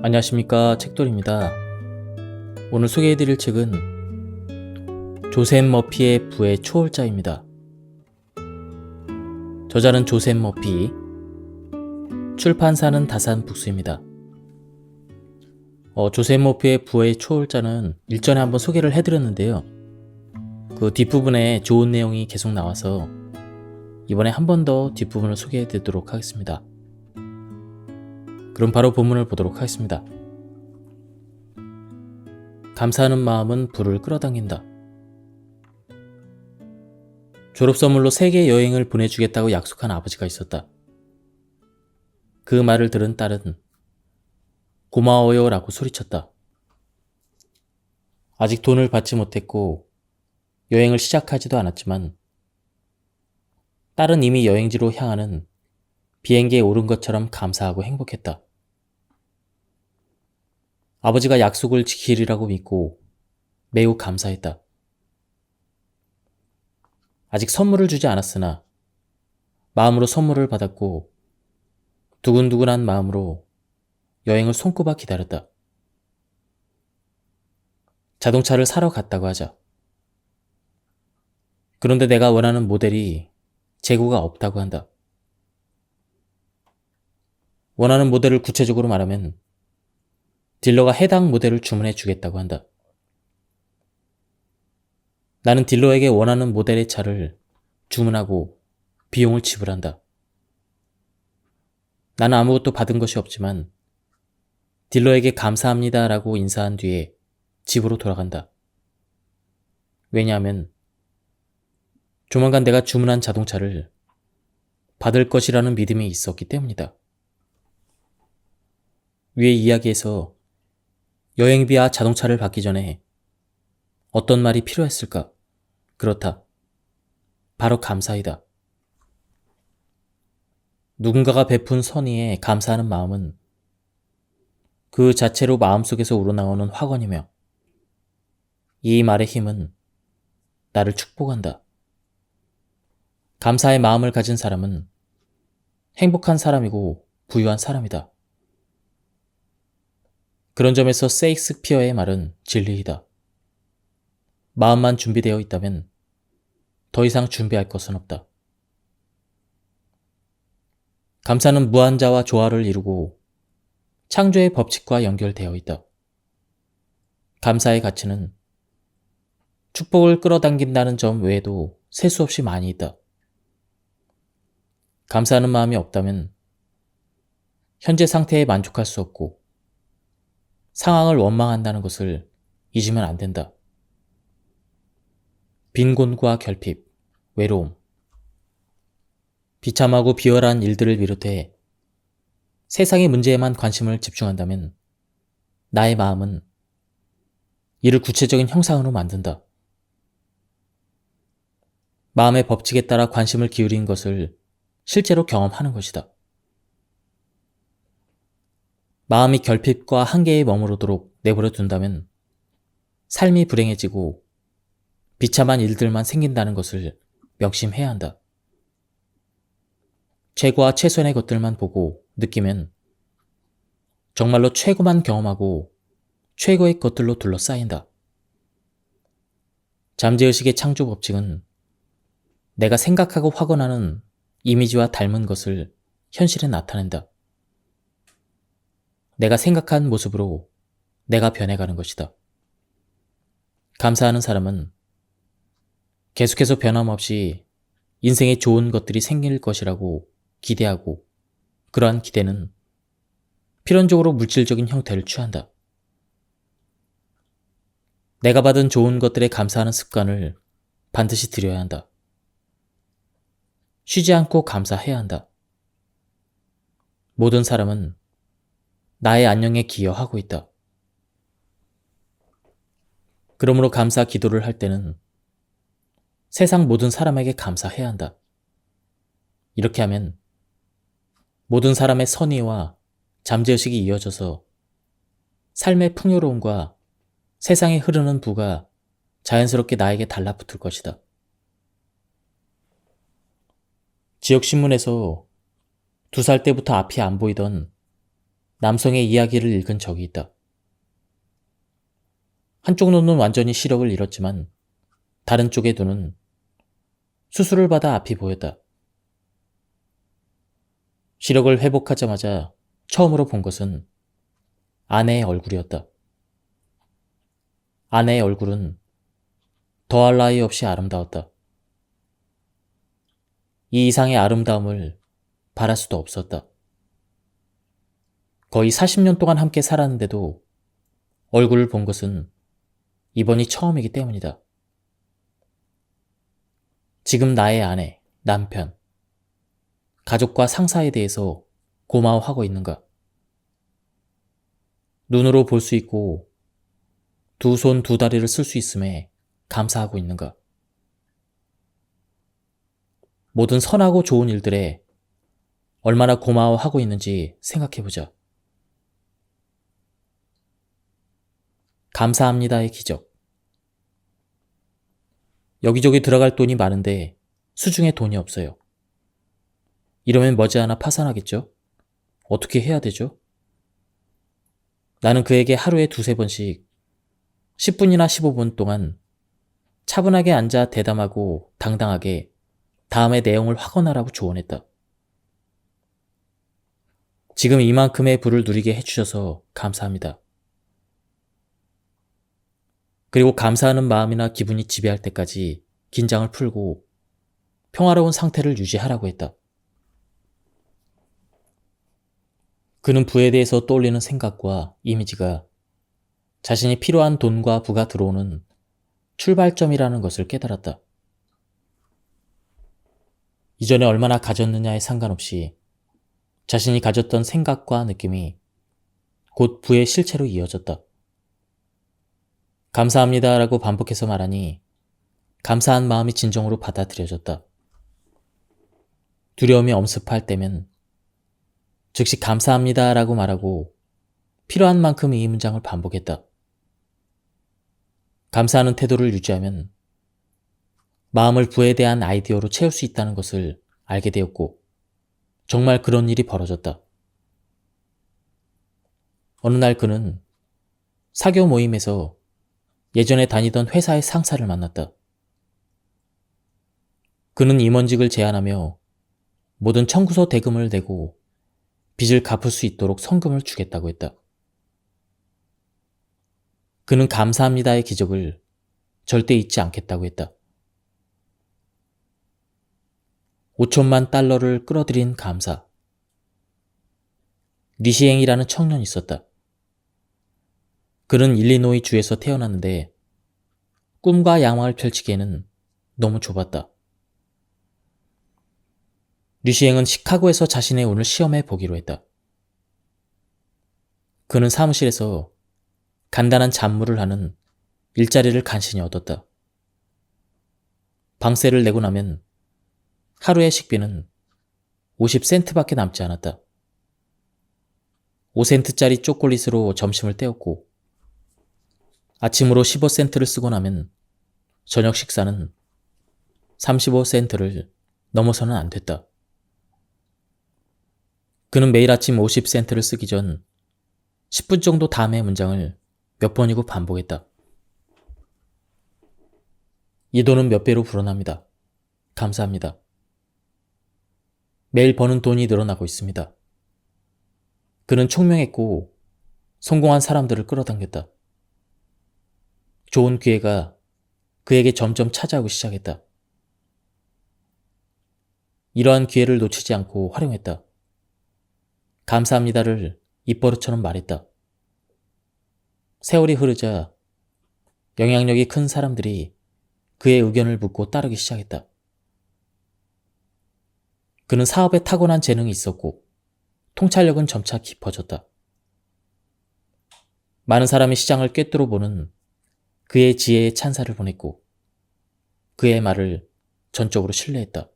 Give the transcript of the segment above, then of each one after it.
안녕하십니까, 책돌입니다. 오늘 소개해드릴 책은 조셉 머피의 부의 초월자입니다. 저자는 조셉 머피, 출판사는 다산북스입니다. 조셉 머피의 부의 초월자는 일전에 한번 소개를 해드렸는데요. 그 뒷부분에 좋은 내용이 계속 나와서 이번에 한 번 더 뒷부분을 소개해드리도록 하겠습니다. 그럼 바로 본문을 보도록 하겠습니다. 감사하는 마음은 부를 끌어당긴다. 졸업 선물로 세계 여행을 보내주겠다고 약속한 아버지가 있었다. 그 말을 들은 딸은 고마워요 라고 소리쳤다. 아직 돈을 받지 못했고 여행을 시작하지도 않았지만 딸은 이미 여행지로 향하는 비행기에 오른 것처럼 감사하고 행복했다. 아버지가 약속을 지키리라고 믿고 매우 감사했다. 아직 선물을 주지 않았으나 마음으로 선물을 받았고 두근두근한 마음으로 여행을 손꼽아 기다렸다. 자동차를 사러 갔다고 하자. 그런데 내가 원하는 모델이 재고가 없다고 한다. 원하는 모델을 구체적으로 말하면 딜러가 해당 모델을 주문해 주겠다고 한다. 나는 딜러에게 원하는 모델의 차를 주문하고 비용을 지불한다. 나는 아무것도 받은 것이 없지만 딜러에게 감사합니다 라고 인사한 뒤에 집으로 돌아간다. 왜냐하면 조만간 내가 주문한 자동차를 받을 것이라는 믿음이 있었기 때문이다. 위의 이야기에서 여행비와 자동차를 받기 전에 어떤 말이 필요했을까? 그렇다. 바로 감사이다. 누군가가 베푼 선의에 감사하는 마음은 그 자체로 마음속에서 우러나오는 화관이며 이 말의 힘은 나를 축복한다. 감사의 마음을 가진 사람은 행복한 사람이고 부유한 사람이다. 그런 점에서 세익스피어의 말은 진리이다. 마음만 준비되어 있다면 더 이상 준비할 것은 없다. 감사는 무한자와 조화를 이루고 창조의 법칙과 연결되어 있다. 감사의 가치는 축복을 끌어당긴다는 점 외에도 셀 수 없이 많이 있다. 감사하는 마음이 없다면 현재 상태에 만족할 수 없고 상황을 원망한다는 것을 잊으면 안 된다. 빈곤과 결핍, 외로움, 비참하고 비열한 일들을 비롯해 세상의 문제에만 관심을 집중한다면 나의 마음은 이를 구체적인 형상으로 만든다. 마음의 법칙에 따라 관심을 기울인 것을 실제로 경험하는 것이다. 마음이 결핍과 한계에 머무르도록 내버려 둔다면 삶이 불행해지고 비참한 일들만 생긴다는 것을 명심해야 한다. 최고와 최선의 것들만 보고 느끼면 정말로 최고만 경험하고 최고의 것들로 둘러싸인다. 잠재의식의 창조 법칙은 내가 생각하고 확언하는 이미지와 닮은 것을 현실에 나타낸다. 내가 생각한 모습으로 내가 변해가는 것이다. 감사하는 사람은 계속해서 변함없이 인생에 좋은 것들이 생길 것이라고 기대하고 그러한 기대는 필연적으로 물질적인 형태를 취한다. 내가 받은 좋은 것들에 감사하는 습관을 반드시 들여야 한다. 쉬지 않고 감사해야 한다. 모든 사람은 나의 안녕에 기여하고 있다. 그러므로 감사 기도를 할 때는 세상 모든 사람에게 감사해야 한다. 이렇게 하면 모든 사람의 선의와 잠재의식이 이어져서 삶의 풍요로움과 세상에 흐르는 부가 자연스럽게 나에게 달라붙을 것이다. 지역신문에서 2살 때부터 앞이 안 보이던 남성의 이야기를 읽은 적이 있다. 한쪽 눈은 완전히 시력을 잃었지만 다른 쪽의 눈은 수술을 받아 앞이 보였다. 시력을 회복하자마자 처음으로 본 것은 아내의 얼굴이었다. 아내의 얼굴은 더할 나위 없이 아름다웠다. 이 이상의 아름다움을 바랄 수도 없었다. 거의 40년 동안 함께 살았는데도 얼굴을 본 것은 이번이 처음이기 때문이다. 지금 나의 아내, 남편, 가족과 상사에 대해서 고마워하고 있는가? 눈으로 볼 수 있고 두 손 두 다리를 쓸 수 있음에 감사하고 있는가? 모든 선하고 좋은 일들에 얼마나 고마워하고 있는지 생각해보자. 감사합니다의 기적. 여기저기 들어갈 돈이 많은데 수중에 돈이 없어요. 이러면 머지않아 파산하겠죠? 어떻게 해야 되죠? 나는 그에게 하루에 두세 번씩 10분이나 15분 동안 차분하게 앉아 대담하고 당당하게 다음의 내용을 확언하라고 조언했다. 지금 이만큼의 부를 누리게 해주셔서 감사합니다. 그리고 감사하는 마음이나 기분이 지배할 때까지 긴장을 풀고 평화로운 상태를 유지하라고 했다. 그는 부에 대해서 떠올리는 생각과 이미지가 자신이 필요한 돈과 부가 들어오는 출발점이라는 것을 깨달았다. 이전에 얼마나 가졌느냐에 상관없이 자신이 가졌던 생각과 느낌이 곧 부의 실체로 이어졌다. 감사합니다라고 반복해서 말하니 감사한 마음이 진정으로 받아들여졌다. 두려움이 엄습할 때면 즉시 감사합니다라고 말하고 필요한 만큼 이 문장을 반복했다. 감사하는 태도를 유지하면 마음을 부에 대한 아이디어로 채울 수 있다는 것을 알게 되었고 정말 그런 일이 벌어졌다. 어느 날 그는 사교 모임에서 예전에 다니던 회사의 상사를 만났다. 그는 임원직을 제안하며 모든 청구서 대금을 내고 빚을 갚을 수 있도록 성금을 주겠다고 했다. 그는 감사합니다의 기적을 절대 잊지 않겠다고 했다. 5천만 달러를 끌어들인 감사. 리시eng이라는 청년이 있었다. 그는 일리노이 주에서 태어났는데 꿈과 야망을 펼치기에는 너무 좁았다. 리시eng은 시카고에서 자신의 운을 시험해 보기로 했다. 그는 사무실에서 간단한 잡무를 하는 일자리를 간신히 얻었다. 방세를 내고 나면 하루의 식비는 50센트밖에 남지 않았다. 5센트짜리 초콜릿으로 점심을 때웠고 아침으로 15센트를 쓰고 나면 저녁 식사는 35센트를 넘어서는 안 됐다. 그는 매일 아침 50센트를 쓰기 전 10분 정도 다음의 문장을 몇 번이고 반복했다. 이 돈은 몇 배로 불어납니다. 감사합니다. 매일 버는 돈이 늘어나고 있습니다. 그는 총명했고 성공한 사람들을 끌어당겼다. 좋은 기회가 그에게 점점 찾아오기 시작했다. 이러한 기회를 놓치지 않고 활용했다. 감사합니다를 입버릇처럼 말했다. 세월이 흐르자 영향력이 큰 사람들이 그의 의견을 묻고 따르기 시작했다. 그는 사업에 타고난 재능이 있었고 통찰력은 점차 깊어졌다. 많은 사람이 시장을 꿰뚫어 보는 그의 지혜에 찬사를 보냈고 그의 말을 전적으로 신뢰했다.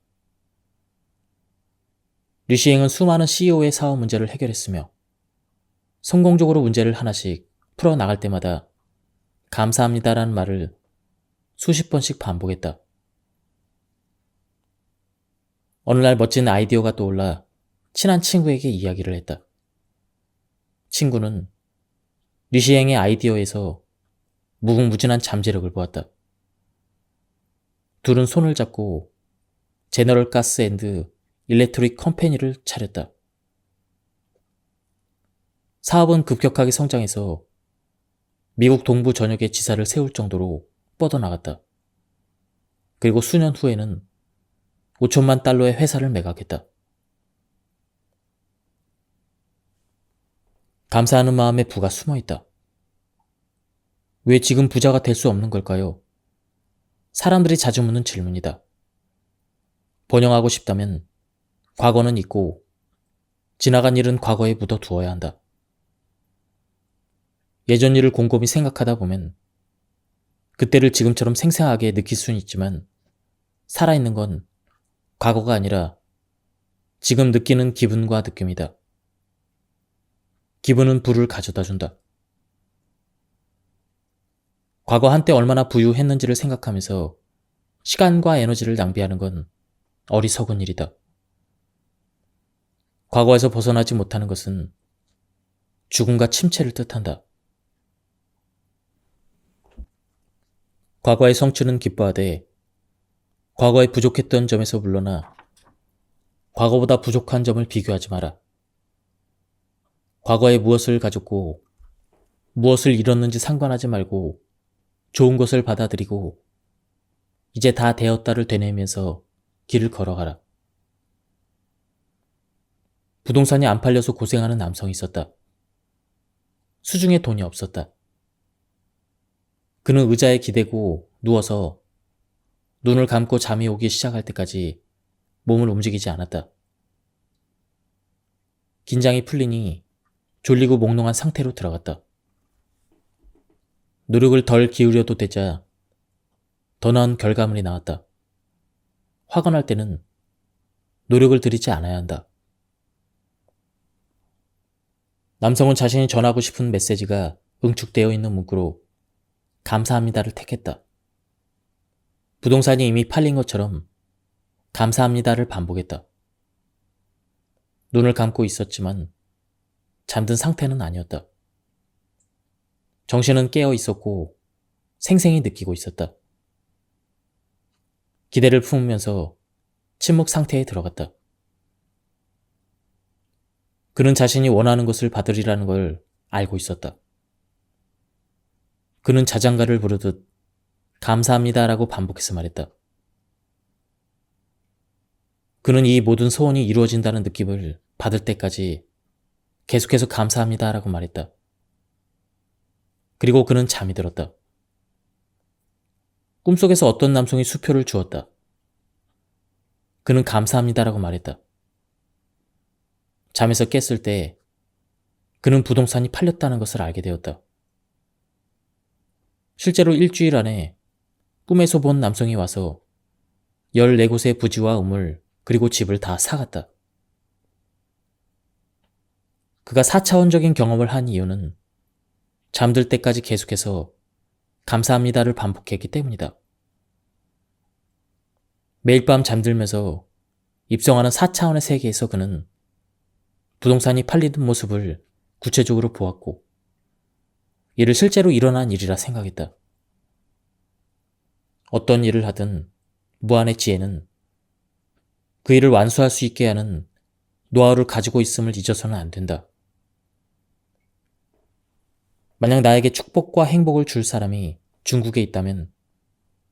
리시eng은 수많은 CEO의 사업 문제를 해결했으며 성공적으로 문제를 하나씩 풀어나갈 때마다 감사합니다라는 말을 수십 번씩 반복했다. 어느 날 멋진 아이디어가 떠올라 친한 친구에게 이야기를 했다. 친구는 리시행의 아이디어에서 무궁무진한 잠재력을 보았다. 둘은 손을 잡고 제너럴 가스 앤드 일렉트릭 컴퍼니를 차렸다. 사업은 급격하게 성장해서 미국 동부 전역에 지사를 세울 정도로 뻗어나갔다. 그리고 수년 후에는 5천만 달러의 회사를 매각했다. 감사하는 마음에 부가 숨어있다. 왜 지금 부자가 될 수 없는 걸까요? 사람들이 자주 묻는 질문이다. 번영하고 싶다면 과거는 잊고 지나간 일은 과거에 묻어두어야 한다. 예전 일을 곰곰이 생각하다 보면 그때를 지금처럼 생생하게 느낄 수는 있지만 살아있는 건 과거가 아니라 지금 느끼는 기분과 느낌이다. 기분은 부를 가져다 준다. 과거 한때 얼마나 부유했는지를 생각하면서 시간과 에너지를 낭비하는 건 어리석은 일이다. 과거에서 벗어나지 못하는 것은 죽음과 침체를 뜻한다. 과거의 성취는 기뻐하되 과거에 부족했던 점에서 물러나 과거보다 부족한 점을 비교하지 마라. 과거에 무엇을 가졌고 무엇을 잃었는지 상관하지 말고 좋은 것을 받아들이고 이제 다 되었다를 되뇌면서 길을 걸어가라. 부동산이 안 팔려서 고생하는 남성이 있었다. 수중에 돈이 없었다. 그는 의자에 기대고 누워서 눈을 감고 잠이 오기 시작할 때까지 몸을 움직이지 않았다. 긴장이 풀리니 졸리고 몽롱한 상태로 들어갔다. 노력을 덜 기울여도 되자 더 나은 결과물이 나왔다. 화가 날 때는 노력을 들이지 않아야 한다. 남성은 자신이 전하고 싶은 메시지가 응축되어 있는 문구로 감사합니다를 택했다. 부동산이 이미 팔린 것처럼 감사합니다를 반복했다. 눈을 감고 있었지만 잠든 상태는 아니었다. 정신은 깨어 있었고 생생히 느끼고 있었다. 기대를 품으면서 침묵 상태에 들어갔다. 그는 자신이 원하는 것을 받으리라는 걸 알고 있었다. 그는 자장가를 부르듯 감사합니다라고 반복해서 말했다. 그는 이 모든 소원이 이루어진다는 느낌을 받을 때까지 계속해서 감사합니다라고 말했다. 그리고 그는 잠이 들었다. 꿈속에서 어떤 남성이 수표를 주었다. 그는 감사합니다라고 말했다. 잠에서 깼을 때 그는 부동산이 팔렸다는 것을 알게 되었다. 실제로 일주일 안에 꿈에서 본 남성이 와서 14곳의 부지와 우물 그리고 집을 다 사갔다. 그가 4차원적인 경험을 한 이유는 잠들 때까지 계속해서 감사합니다를 반복했기 때문이다. 매일 밤 잠들면서 입성하는 4차원의 세계에서 그는 부동산이 팔리는 모습을 구체적으로 보았고 이를 실제로 일어난 일이라 생각했다. 어떤 일을 하든 무한의 지혜는 그 일을 완수할 수 있게 하는 노하우를 가지고 있음을 잊어서는 안 된다. 만약 나에게 축복과 행복을 줄 사람이 중국에 있다면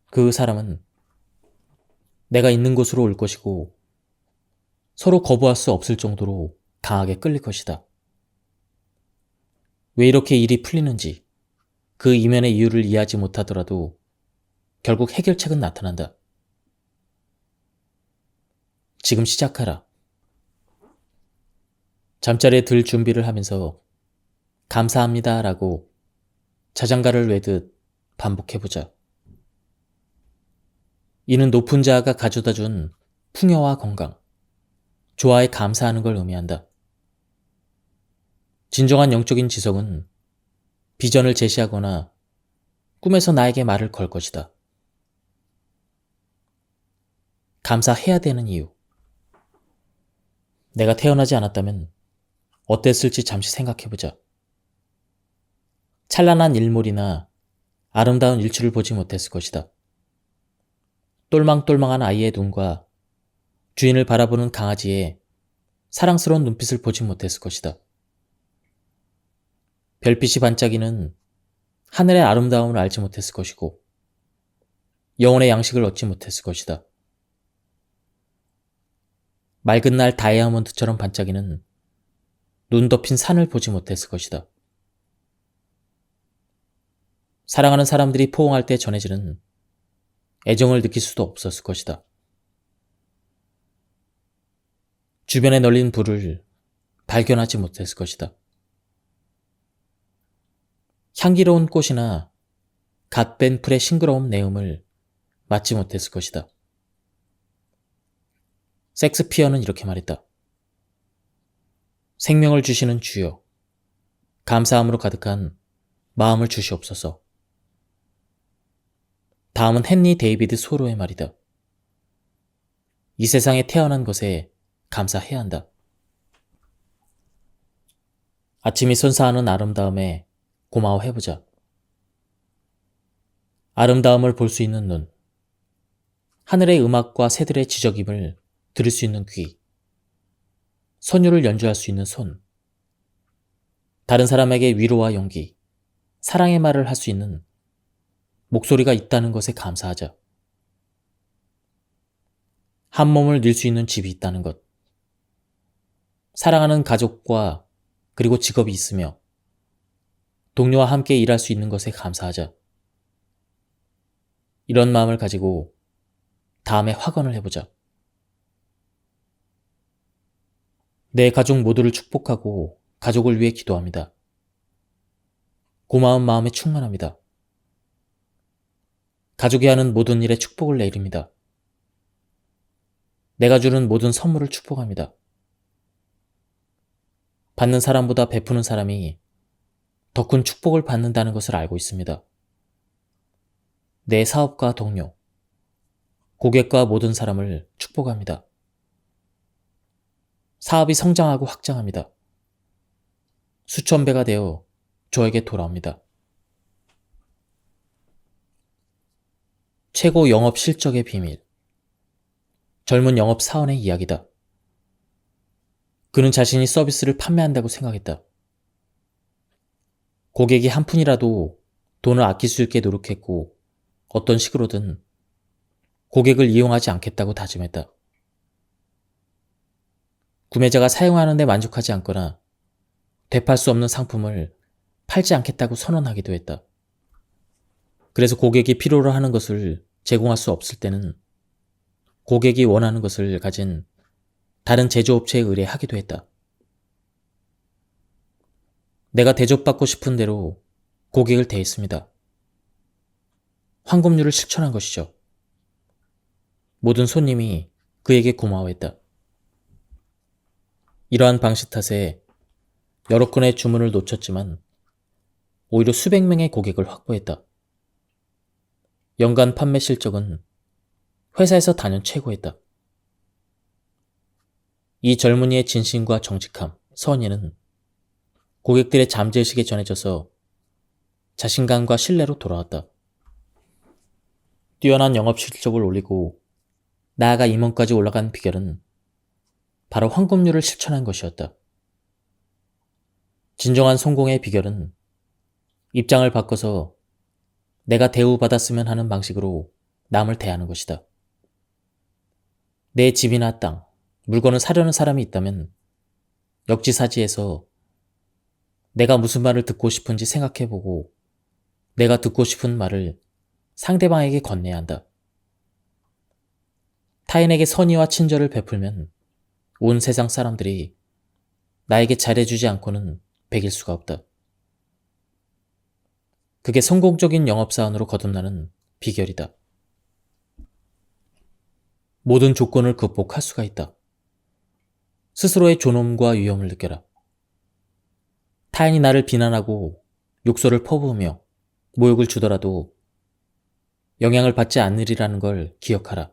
그 사람은 내가 있는 곳으로 올 것이고 서로 거부할 수 없을 정도로 강하게 끌릴 것이다. 왜 이렇게 일이 풀리는지 그 이면의 이유를 이해하지 못하더라도 결국 해결책은 나타난다. 지금 시작하라. 잠자리에 들 준비를 하면서 감사합니다 라고 자장가를 외듯 반복해보자. 이는 높은 자아가 가져다 준 풍요와 건강, 조화에 감사하는 걸 의미한다. 진정한 영적인 지성은 비전을 제시하거나 꿈에서 나에게 말을 걸 것이다. 감사해야 되는 이유. 내가 태어나지 않았다면 어땠을지 잠시 생각해보자. 찬란한 일몰이나 아름다운 일출을 보지 못했을 것이다. 똘망똘망한 아이의 눈과 주인을 바라보는 강아지의 사랑스러운 눈빛을 보지 못했을 것이다. 별빛이 반짝이는 하늘의 아름다움을 알지 못했을 것이고 영혼의 양식을 얻지 못했을 것이다. 맑은 날 다이아몬드처럼 반짝이는 눈 덮인 산을 보지 못했을 것이다. 사랑하는 사람들이 포옹할 때 전해지는 애정을 느낄 수도 없었을 것이다. 주변에 널린 불을 발견하지 못했을 것이다. 향기로운 꽃이나 갓 뺀 풀의 싱그러운 내음을 맡지 못했을 것이다. 섹스피어는 이렇게 말했다. 생명을 주시는 주여, 감사함으로 가득한 마음을 주시옵소서. 다음은 헨리 데이비드 소로의 말이다. 이 세상에 태어난 것에 감사해야 한다. 아침이 선사하는 아름다움에 고마워해보자. 아름다움을 볼 수 있는 눈, 하늘의 음악과 새들의 지저귐을 들을 수 있는 귀, 선율을 연주할 수 있는 손, 다른 사람에게 위로와 용기, 사랑의 말을 할 수 있는 목소리가 있다는 것에 감사하자. 한 몸을 늘 수 있는 집이 있다는 것, 사랑하는 가족과 그리고 직업이 있으며 동료와 함께 일할 수 있는 것에 감사하자. 이런 마음을 가지고 다음에 확언을 해보자. 내 가족 모두를 축복하고 가족을 위해 기도합니다. 고마운 마음에 충만합니다. 가족이 하는 모든 일에 축복을 내립니다. 내가 주는 모든 선물을 축복합니다. 받는 사람보다 베푸는 사람이 더 큰 축복을 받는다는 것을 알고 있습니다. 내 사업과 동료, 고객과 모든 사람을 축복합니다. 사업이 성장하고 확장합니다. 수천 배가 되어 저에게 돌아옵니다. 최고 영업 실적의 비밀. 젊은 영업 사원의 이야기다. 그는 자신이 서비스를 판매한다고 생각했다. 고객이 한 푼이라도 돈을 아낄 수 있게 노력했고 어떤 식으로든 고객을 이용하지 않겠다고 다짐했다. 구매자가 사용하는 데 만족하지 않거나 되팔 수 없는 상품을 팔지 않겠다고 선언하기도 했다. 그래서 고객이 필요로 하는 것을 제공할 수 없을 때는 고객이 원하는 것을 가진 다른 제조업체에 의뢰하기도 했다. 내가 대접받고 싶은 대로 고객을 대했습니다. 황금률을 실천한 것이죠. 모든 손님이 그에게 고마워했다. 이러한 방식 탓에 여러 건의 주문을 놓쳤지만 오히려 수백 명의 고객을 확보했다. 연간 판매 실적은 회사에서 단연 최고였다. 이 젊은이의 진심과 정직함, 선의는 고객들의 잠재의식에 전해져서 자신감과 신뢰로 돌아왔다. 뛰어난 영업 실적을 올리고 나아가 임원까지 올라간 비결은 바로 황금률을 실천한 것이었다. 진정한 성공의 비결은 입장을 바꿔서 내가 대우받았으면 하는 방식으로 남을 대하는 것이다. 내 집이나 땅, 물건을 사려는 사람이 있다면 역지사지에서 내가 무슨 말을 듣고 싶은지 생각해보고 내가 듣고 싶은 말을 상대방에게 건네야 한다. 타인에게 선의와 친절을 베풀면 온 세상 사람들이 나에게 잘해주지 않고는 베길 수가 없다. 그게 성공적인 영업사원으로 거듭나는 비결이다. 모든 조건을 극복할 수가 있다. 스스로의 존엄과 위엄을 느껴라. 타인이 나를 비난하고 욕설을 퍼부으며 모욕을 주더라도 영향을 받지 않으리라는 걸 기억하라.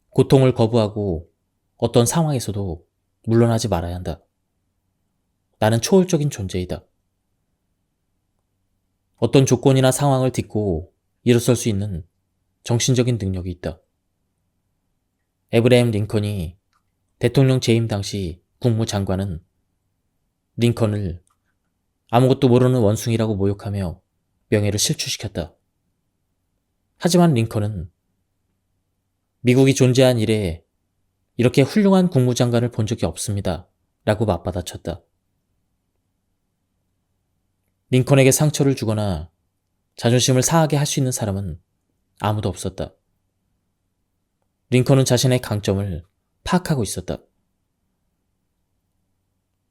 고통을 거부하고 어떤 상황에서도 물러나지 말아야 한다. 나는 초월적인 존재이다. 어떤 조건이나 상황을 딛고 일어설 수 있는 정신적인 능력이 있다. 에브라임 링컨이 대통령 재임 당시 국무장관은 링컨을 아무것도 모르는 원숭이라고 모욕하며 명예를 실추시켰다. 하지만 링컨은 미국이 존재한 이래 이렇게 훌륭한 국무장관을 본 적이 없습니다. 라고 맞받아쳤다. 링컨에게 상처를 주거나 자존심을 상하게 할 수 있는 사람은 아무도 없었다. 링컨은 자신의 강점을 파악하고 있었다.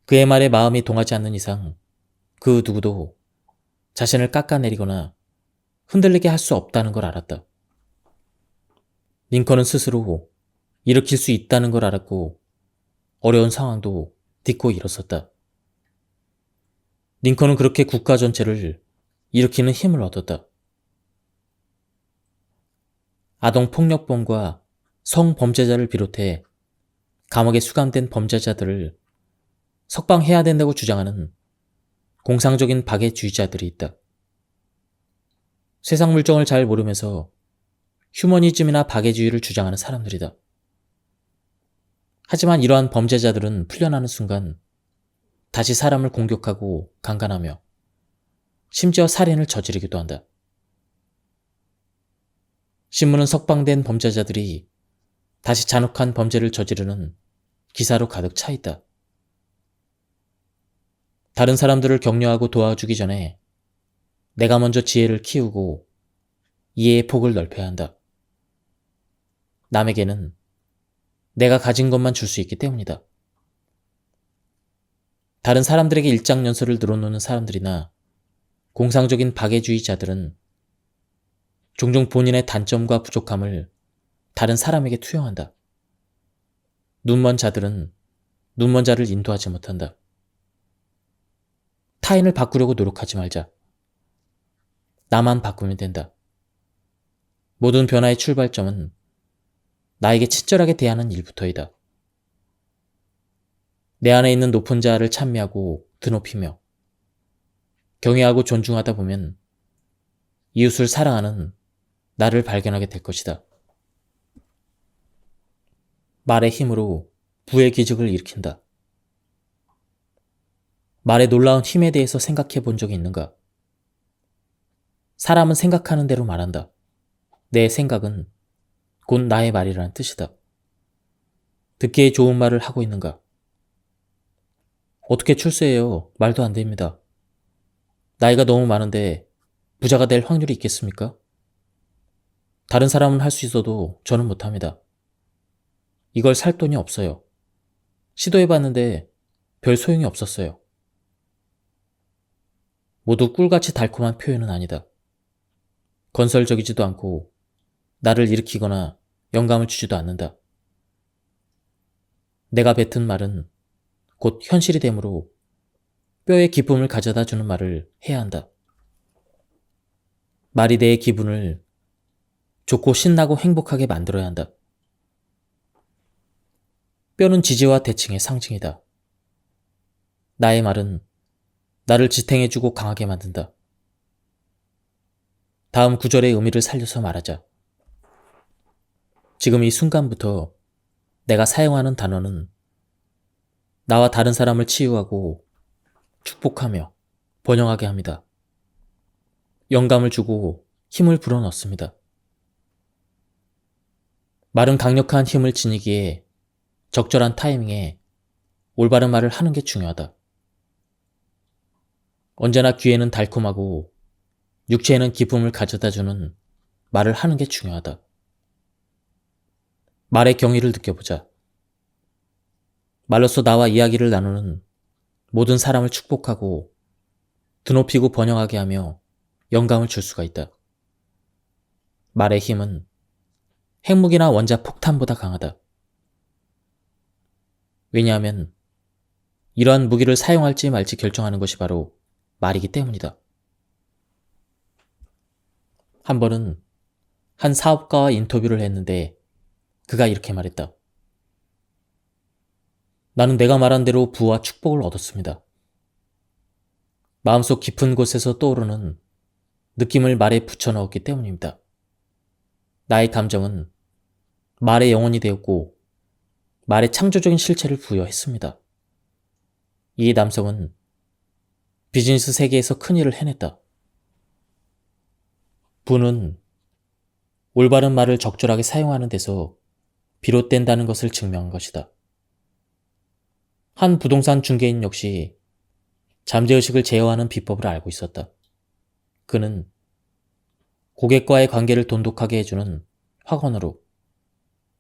그의 말에 마음이 동하지 않는 이상 그 누구도 자신을 깎아내리거나 흔들리게 할 수 없다는 걸 알았다. 링컨은 스스로 일으킬 수 있다는 걸 알았고 어려운 상황도 딛고 일어섰다. 링컨은 그렇게 국가 전체를 일으키는 힘을 얻었다. 아동폭력범과 성범죄자를 비롯해 감옥에 수감된 범죄자들을 석방해야 된다고 주장하는 공상적인 박애주의자들이 있다. 세상 물정을 잘 모르면서 휴머니즘이나 박애주의를 주장하는 사람들이다. 하지만 이러한 범죄자들은 풀려나는 순간 다시 사람을 공격하고 강간하며 심지어 살인을 저지르기도 한다. 신문은 석방된 범죄자들이 다시 잔혹한 범죄를 저지르는 기사로 가득 차 있다. 다른 사람들을 격려하고 도와주기 전에 내가 먼저 지혜를 키우고 이해의 폭을 넓혀야 한다. 남에게는 내가 가진 것만 줄 수 있기 때문이다. 다른 사람들에게 일장연설을 늘어놓는 사람들이나 공상적인 박애주의자들은 종종 본인의 단점과 부족함을 다른 사람에게 투영한다. 눈먼 자들은 눈먼 자를 인도하지 못한다. 타인을 바꾸려고 노력하지 말자. 나만 바꾸면 된다. 모든 변화의 출발점은 나에게 친절하게 대하는 일부터이다. 내 안에 있는 높은 자아를 찬미하고 드높이며 경외하고 존중하다 보면 이웃을 사랑하는 나를 발견하게 될 것이다. 말의 힘으로 부의 기적을 일으킨다. 말의 놀라운 힘에 대해서 생각해 본 적이 있는가? 사람은 생각하는 대로 말한다. 내 생각은 곧 나의 말이라는 뜻이다. 듣기에 좋은 말을 하고 있는가? 어떻게 출세해요? 말도 안 됩니다. 나이가 너무 많은데 부자가 될 확률이 있겠습니까? 다른 사람은 할 수 있어도 저는 못합니다. 이걸 살 돈이 없어요. 시도해봤는데 별 소용이 없었어요. 모두 꿀같이 달콤한 표현은 아니다. 건설적이지도 않고 나를 일으키거나 영감을 주지도 않는다. 내가 뱉은 말은 곧 현실이 되므로 뼈의 기쁨을 가져다 주는 말을 해야 한다. 말이 내 기분을 좋고 신나고 행복하게 만들어야 한다. 뼈는 지지와 대칭의 상징이다. 나의 말은 나를 지탱해주고 강하게 만든다. 다음 구절의 의미를 살려서 말하자. 지금 이 순간부터 내가 사용하는 단어는 나와 다른 사람을 치유하고 축복하며 번영하게 합니다. 영감을 주고 힘을 불어넣습니다. 말은 강력한 힘을 지니기에 적절한 타이밍에 올바른 말을 하는 게 중요하다. 언제나 귀에는 달콤하고 육체에는 기쁨을 가져다주는 말을 하는 게 중요하다. 말의 경의를 느껴보자. 말로써 나와 이야기를 나누는 모든 사람을 축복하고 드높이고 번영하게 하며 영감을 줄 수가 있다. 말의 힘은 핵무기나 원자 폭탄보다 강하다. 왜냐하면 이러한 무기를 사용할지 말지 결정하는 것이 바로 말이기 때문이다. 한 번은 한 사업가와 인터뷰를 했는데 그가 이렇게 말했다. 나는 내가 말한 대로 부와 축복을 얻었습니다. 마음속 깊은 곳에서 떠오르는 느낌을 말에 붙여 넣었기 때문입니다. 나의 감정은 말의 영혼이 되었고 말의 창조적인 실체를 부여했습니다. 이 남성은 비즈니스 세계에서 큰 일을 해냈다. 부는 올바른 말을 적절하게 사용하는 데서 비롯된다는 것을 증명한 것이다. 한 부동산 중개인 역시 잠재의식을 제어하는 비법을 알고 있었다. 그는 고객과의 관계를 돈독하게 해주는 확언으로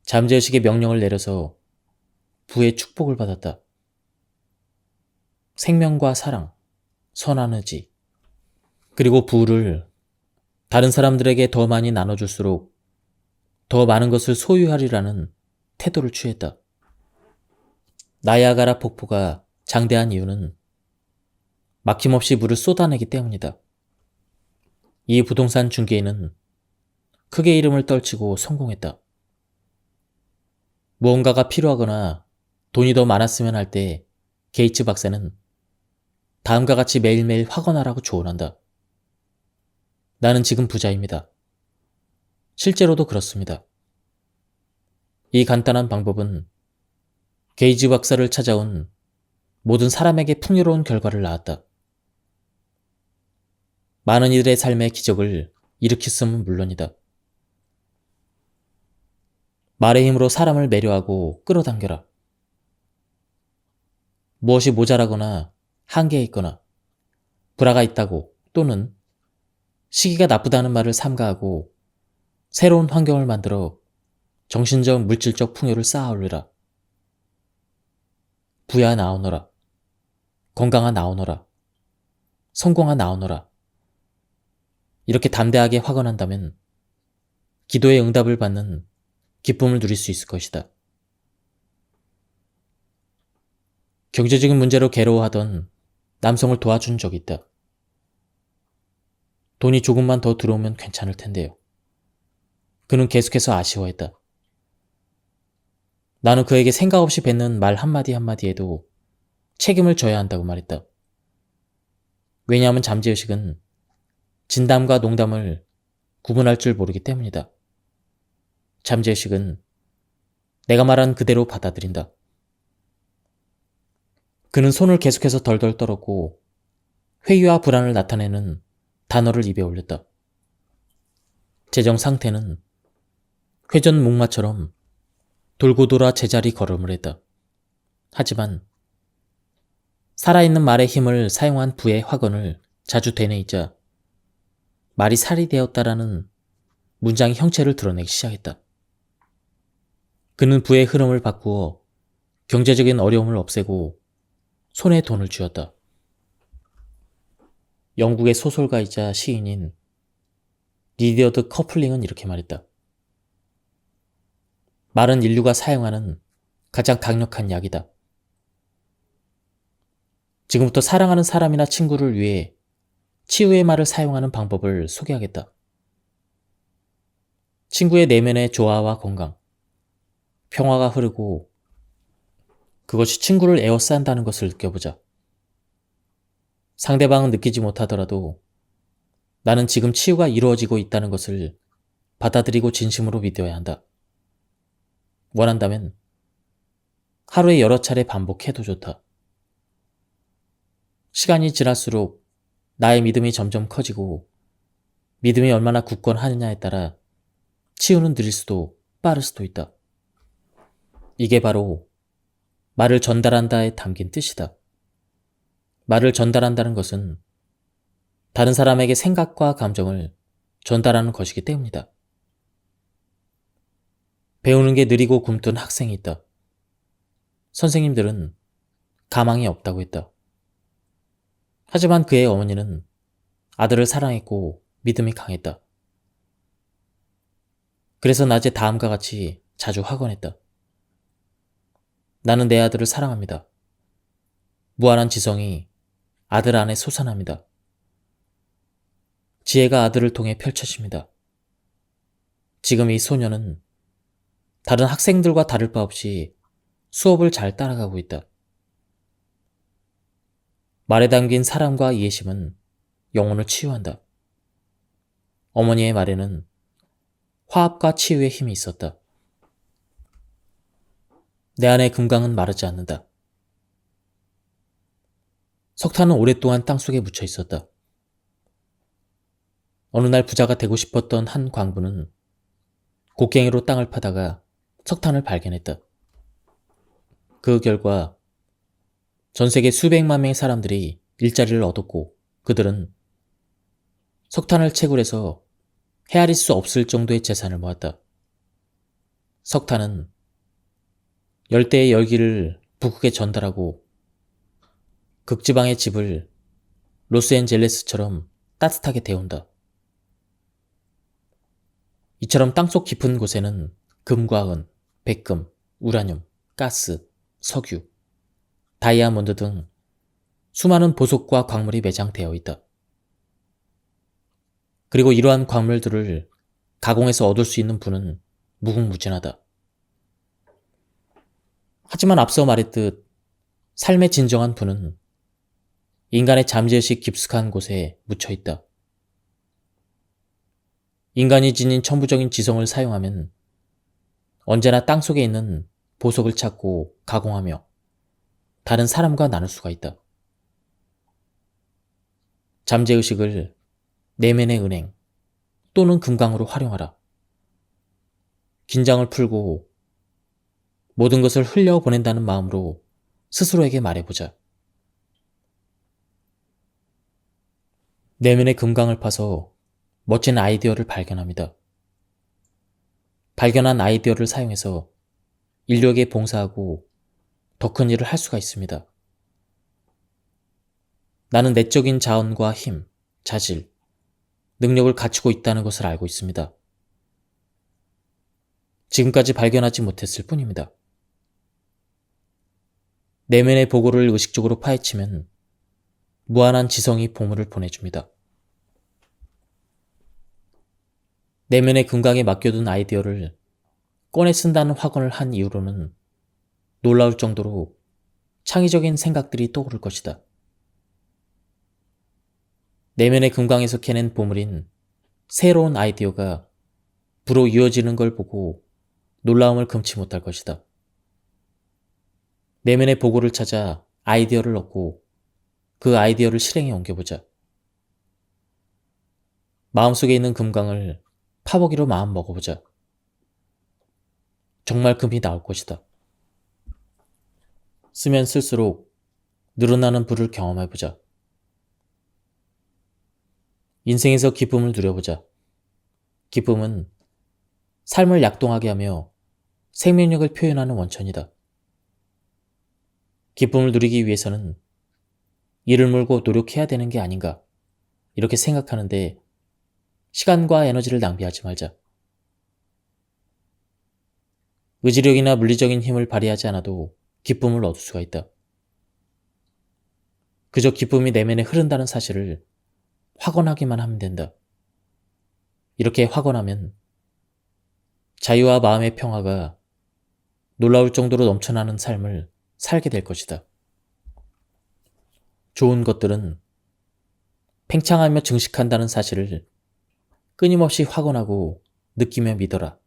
잠재의식의 명령을 내려서 부의 축복을 받았다. 생명과 사랑, 선한 의지, 그리고 부를 다른 사람들에게 더 많이 나눠줄수록 더 많은 것을 소유하리라는 태도를 취했다. 나야가라 폭포가 장대한 이유는 막힘없이 물을 쏟아내기 때문이다. 이 부동산 중개인은 크게 이름을 떨치고 성공했다. 무언가가 필요하거나 돈이 더 많았으면 할 때 게이츠 박사는 다음과 같이 매일매일 확언하라고 조언한다. 나는 지금 부자입니다. 실제로도 그렇습니다. 이 간단한 방법은 게이츠 박사를 찾아온 모든 사람에게 풍요로운 결과를 낳았다. 많은 이들의 삶의 기적을 일으켰음은 물론이다. 말의 힘으로 사람을 매료하고 끌어당겨라. 무엇이 모자라거나 한계에 있거나 불화가 있다고 또는 시기가 나쁘다는 말을 삼가하고 새로운 환경을 만들어 정신적 물질적 풍요를 쌓아 올리라. 부야 나오너라. 건강아 나오너라. 성공아 나오너라. 이렇게 담대하게 확언한다면 기도의 응답을 받는 기쁨을 누릴 수 있을 것이다. 경제적인 문제로 괴로워하던 남성을 도와준 적이 있다. 돈이 조금만 더 들어오면 괜찮을 텐데요. 그는 계속해서 아쉬워했다. 나는 그에게 생각 없이 뱉는 말 한마디 한마디에도 책임을 져야 한다고 말했다. 왜냐하면 잠재의식은 진담과 농담을 구분할 줄 모르기 때문이다. 잠재의식은 내가 말한 그대로 받아들인다. 그는 손을 계속해서 덜덜 떨었고 회의와 불안을 나타내는 단어를 입에 올렸다. 재정 상태는 회전 목마처럼 돌고 돌아 제자리 걸음을 했다. 하지만 살아있는 말의 힘을 사용한 부의 확언을 자주 되뇌이자 말이 살이 되었다라는 문장의 형체를 드러내기 시작했다. 그는 부의 흐름을 바꾸어 경제적인 어려움을 없애고 손에 돈을 쥐었다. 영국의 소설가이자 시인인 리디어드 커플링은 이렇게 말했다. 말은 인류가 사용하는 가장 강력한 약이다. 지금부터 사랑하는 사람이나 친구를 위해 치유의 말을 사용하는 방법을 소개하겠다. 친구의 내면의 조화와 건강, 평화가 흐르고 그것이 친구를 에워싼다는 것을 느껴보자. 상대방은 느끼지 못하더라도 나는 지금 치유가 이루어지고 있다는 것을 받아들이고 진심으로 믿어야 한다. 원한다면 하루에 여러 차례 반복해도 좋다. 시간이 지날수록 나의 믿음이 점점 커지고 믿음이 얼마나 굳건하느냐에 따라 치유는 느릴 수도 빠를 수도 있다. 이게 바로 말을 전달한다에 담긴 뜻이다. 말을 전달한다는 것은 다른 사람에게 생각과 감정을 전달하는 것이기 때문이다. 배우는 게 느리고 굼뜬 학생이 있다. 선생님들은 가망이 없다고 했다. 하지만 그의 어머니는 아들을 사랑했고 믿음이 강했다. 그래서 낮에 다음과 같이 자주 확언했다. 나는 내 아들을 사랑합니다. 무한한 지성이 아들 안에 솟아납니다. 지혜가 아들을 통해 펼쳐집니다. 지금 이 소녀는 다른 학생들과 다를 바 없이 수업을 잘 따라가고 있다. 말에 담긴 사랑과 이해심은 영혼을 치유한다. 어머니의 말에는 화합과 치유의 힘이 있었다. 내 안의 금강은 마르지 않는다. 석탄은 오랫동안 땅속에 묻혀 있었다. 어느 날 부자가 되고 싶었던 한 광부는 곡괭이로 땅을 파다가 석탄을 발견했다. 그 결과 전 세계 수백만 명의 사람들이 일자리를 얻었고 그들은 석탄을 채굴해서 헤아릴 수 없을 정도의 재산을 모았다. 석탄은 열대의 열기를 북극에 전달하고 극지방의 집을 로스앤젤레스처럼 따뜻하게 데운다. 이처럼 땅속 깊은 곳에는 금과 은, 백금, 우라늄, 가스, 석유, 다이아몬드 등 수많은 보석과 광물이 매장되어 있다. 그리고 이러한 광물들을 가공해서 얻을 수 있는 부는 무궁무진하다. 하지만 앞서 말했듯 삶의 진정한 부는 인간의 잠재의식 깊숙한 곳에 묻혀 있다. 인간이 지닌 천부적인 지성을 사용하면 언제나 땅속에 있는 보석을 찾고 가공하며 다른 사람과 나눌 수가 있다. 잠재의식을 내면의 은행 또는 금강으로 활용하라. 긴장을 풀고 모든 것을 흘려보낸다는 마음으로 스스로에게 말해보자. 내면의 금강을 파서 멋진 아이디어를 발견합니다. 발견한 아이디어를 사용해서 인류에게 봉사하고 더 큰 일을 할 수가 있습니다. 나는 내적인 자원과 힘, 자질, 능력을 갖추고 있다는 것을 알고 있습니다. 지금까지 발견하지 못했을 뿐입니다. 내면의 보고를 의식적으로 파헤치면 무한한 지성이 보물을 보내줍니다. 내면의 금강에 맡겨둔 아이디어를 꺼내 쓴다는 확언을 한 이후로는 놀라울 정도로 창의적인 생각들이 떠오를 것이다. 내면의 금강에서 캐낸 보물인 새로운 아이디어가 부로 이어지는 걸 보고 놀라움을 금치 못할 것이다. 내면의 보고를 찾아 아이디어를 얻고 그 아이디어를 실행에 옮겨보자. 마음속에 있는 금강을 파보기로 마음 먹어보자. 정말 금이 나올 것이다. 쓰면 쓸수록 늘어나는 부를 경험해보자. 인생에서 기쁨을 누려보자. 기쁨은 삶을 약동하게 하며 생명력을 표현하는 원천이다. 기쁨을 누리기 위해서는 이를 물고 노력해야 되는 게 아닌가 이렇게 생각하는데 시간과 에너지를 낭비하지 말자. 의지력이나 물리적인 힘을 발휘하지 않아도 기쁨을 얻을 수가 있다. 그저 기쁨이 내면에 흐른다는 사실을 확언하기만 하면 된다. 이렇게 확언하면 자유와 마음의 평화가 놀라울 정도로 넘쳐나는 삶을 살게 될 것이다. 좋은 것들은 팽창하며 증식한다는 사실을 끊임없이 확언하고 느끼며 믿어라.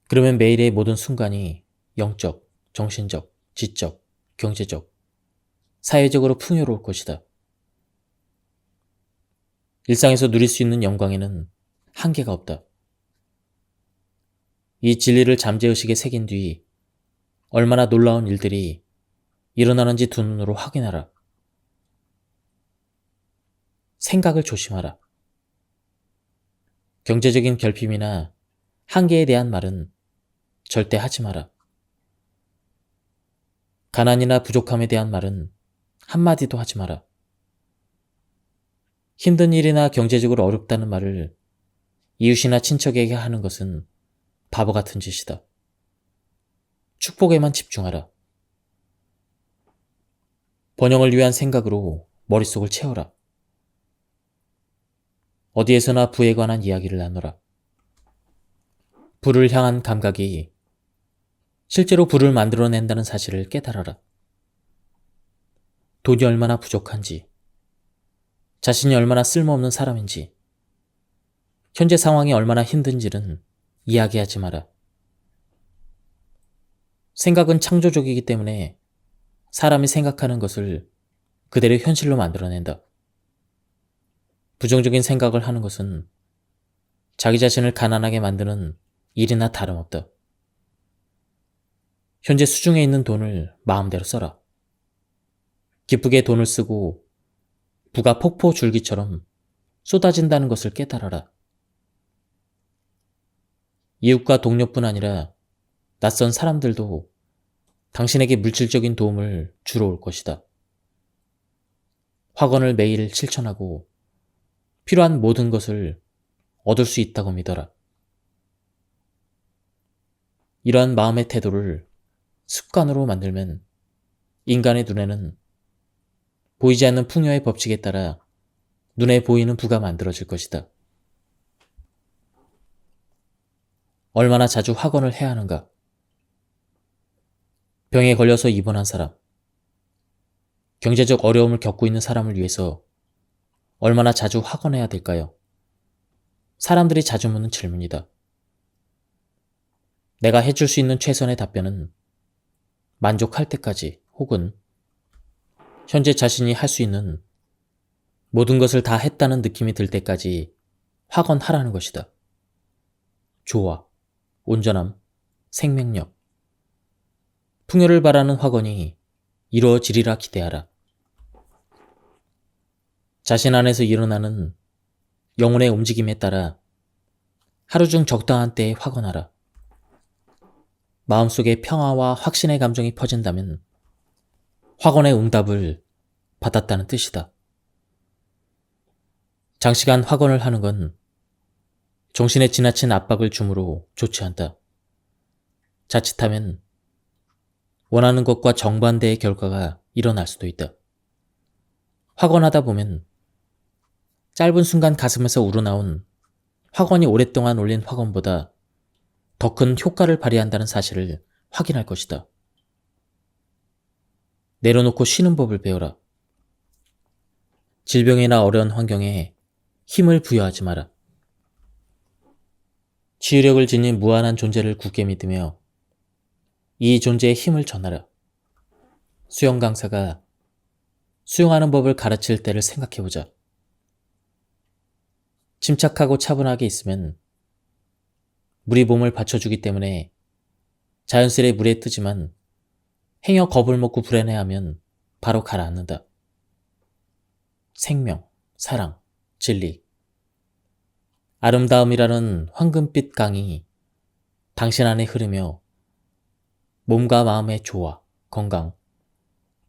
그러면 매일의 모든 순간이 영적, 정신적, 지적, 경제적, 사회적으로 풍요로울 것이다. 일상에서 누릴 수 있는 영광에는 한계가 없다. 이 진리를 잠재의식에 새긴 뒤 얼마나 놀라운 일들이 일어나는지 두 눈으로 확인하라. 생각을 조심하라. 경제적인 결핍이나 한계에 대한 말은 절대 하지 마라. 가난이나 부족함에 대한 말은 한마디도 하지 마라. 힘든 일이나 경제적으로 어렵다는 말을 이웃이나 친척에게 하는 것은 바보 같은 짓이다. 축복에만 집중하라. 번영을 위한 생각으로 머릿속을 채워라. 어디에서나 부에 관한 이야기를 나누라. 부를 향한 감각이 실제로 부를 만들어낸다는 사실을 깨달아라. 돈이 얼마나 부족한지, 자신이 얼마나 쓸모없는 사람인지, 현재 상황이 얼마나 힘든지는 이야기하지 마라. 생각은 창조적이기 때문에 사람이 생각하는 것을 그대로 현실로 만들어낸다. 부정적인 생각을 하는 것은 자기 자신을 가난하게 만드는 일이나 다름없다. 현재 수중에 있는 돈을 마음대로 써라. 기쁘게 돈을 쓰고 부가 폭포 줄기처럼 쏟아진다는 것을 깨달아라. 이웃과 동료뿐 아니라 낯선 사람들도 당신에게 물질적인 도움을 주러 올 것이다. 확언을 매일 실천하고 필요한 모든 것을 얻을 수 있다고 믿어라. 이러한 마음의 태도를 습관으로 만들면 인간의 눈에는 보이지 않는 풍요의 법칙에 따라 눈에 보이는 부가 만들어질 것이다. 얼마나 자주 확언을 해야 하는가? 병에 걸려서 입원한 사람, 경제적 어려움을 겪고 있는 사람을 위해서 얼마나 자주 확언해야 될까요? 사람들이 자주 묻는 질문이다. 내가 해줄 수 있는 최선의 답변은 만족할 때까지 혹은 현재 자신이 할 수 있는 모든 것을 다 했다는 느낌이 들 때까지 확언하라는 것이다. 조화, 온전함, 생명력, 풍요를 바라는 확언이 이루어지리라 기대하라. 자신 안에서 일어나는 영혼의 움직임에 따라 하루 중 적당한 때에 확언하라. 마음속에 평화와 확신의 감정이 퍼진다면 확언의 응답을 받았다는 뜻이다. 장시간 확언을 하는 건 정신에 지나친 압박을 주므로 좋지 않다. 자칫하면 원하는 것과 정반대의 결과가 일어날 수도 있다. 확언하다 보면 짧은 순간 가슴에서 우러나온 확언이 오랫동안 올린 확언보다 더 큰 효과를 발휘한다는 사실을 확인할 것이다. 내려놓고 쉬는 법을 배워라. 질병이나 어려운 환경에 힘을 부여하지 마라. 치유력을 지닌 무한한 존재를 굳게 믿으며 이 존재의 힘을 전하라. 수영 강사가 수영하는 법을 가르칠 때를 생각해보자. 침착하고 차분하게 있으면 물이 몸을 받쳐주기 때문에 자연스레 물에 뜨지만 행여 겁을 먹고 불안해하면 바로 가라앉는다. 생명, 사랑, 진리, 아름다움이라는 황금빛 강이 당신 안에 흐르며 몸과 마음의 조화, 건강,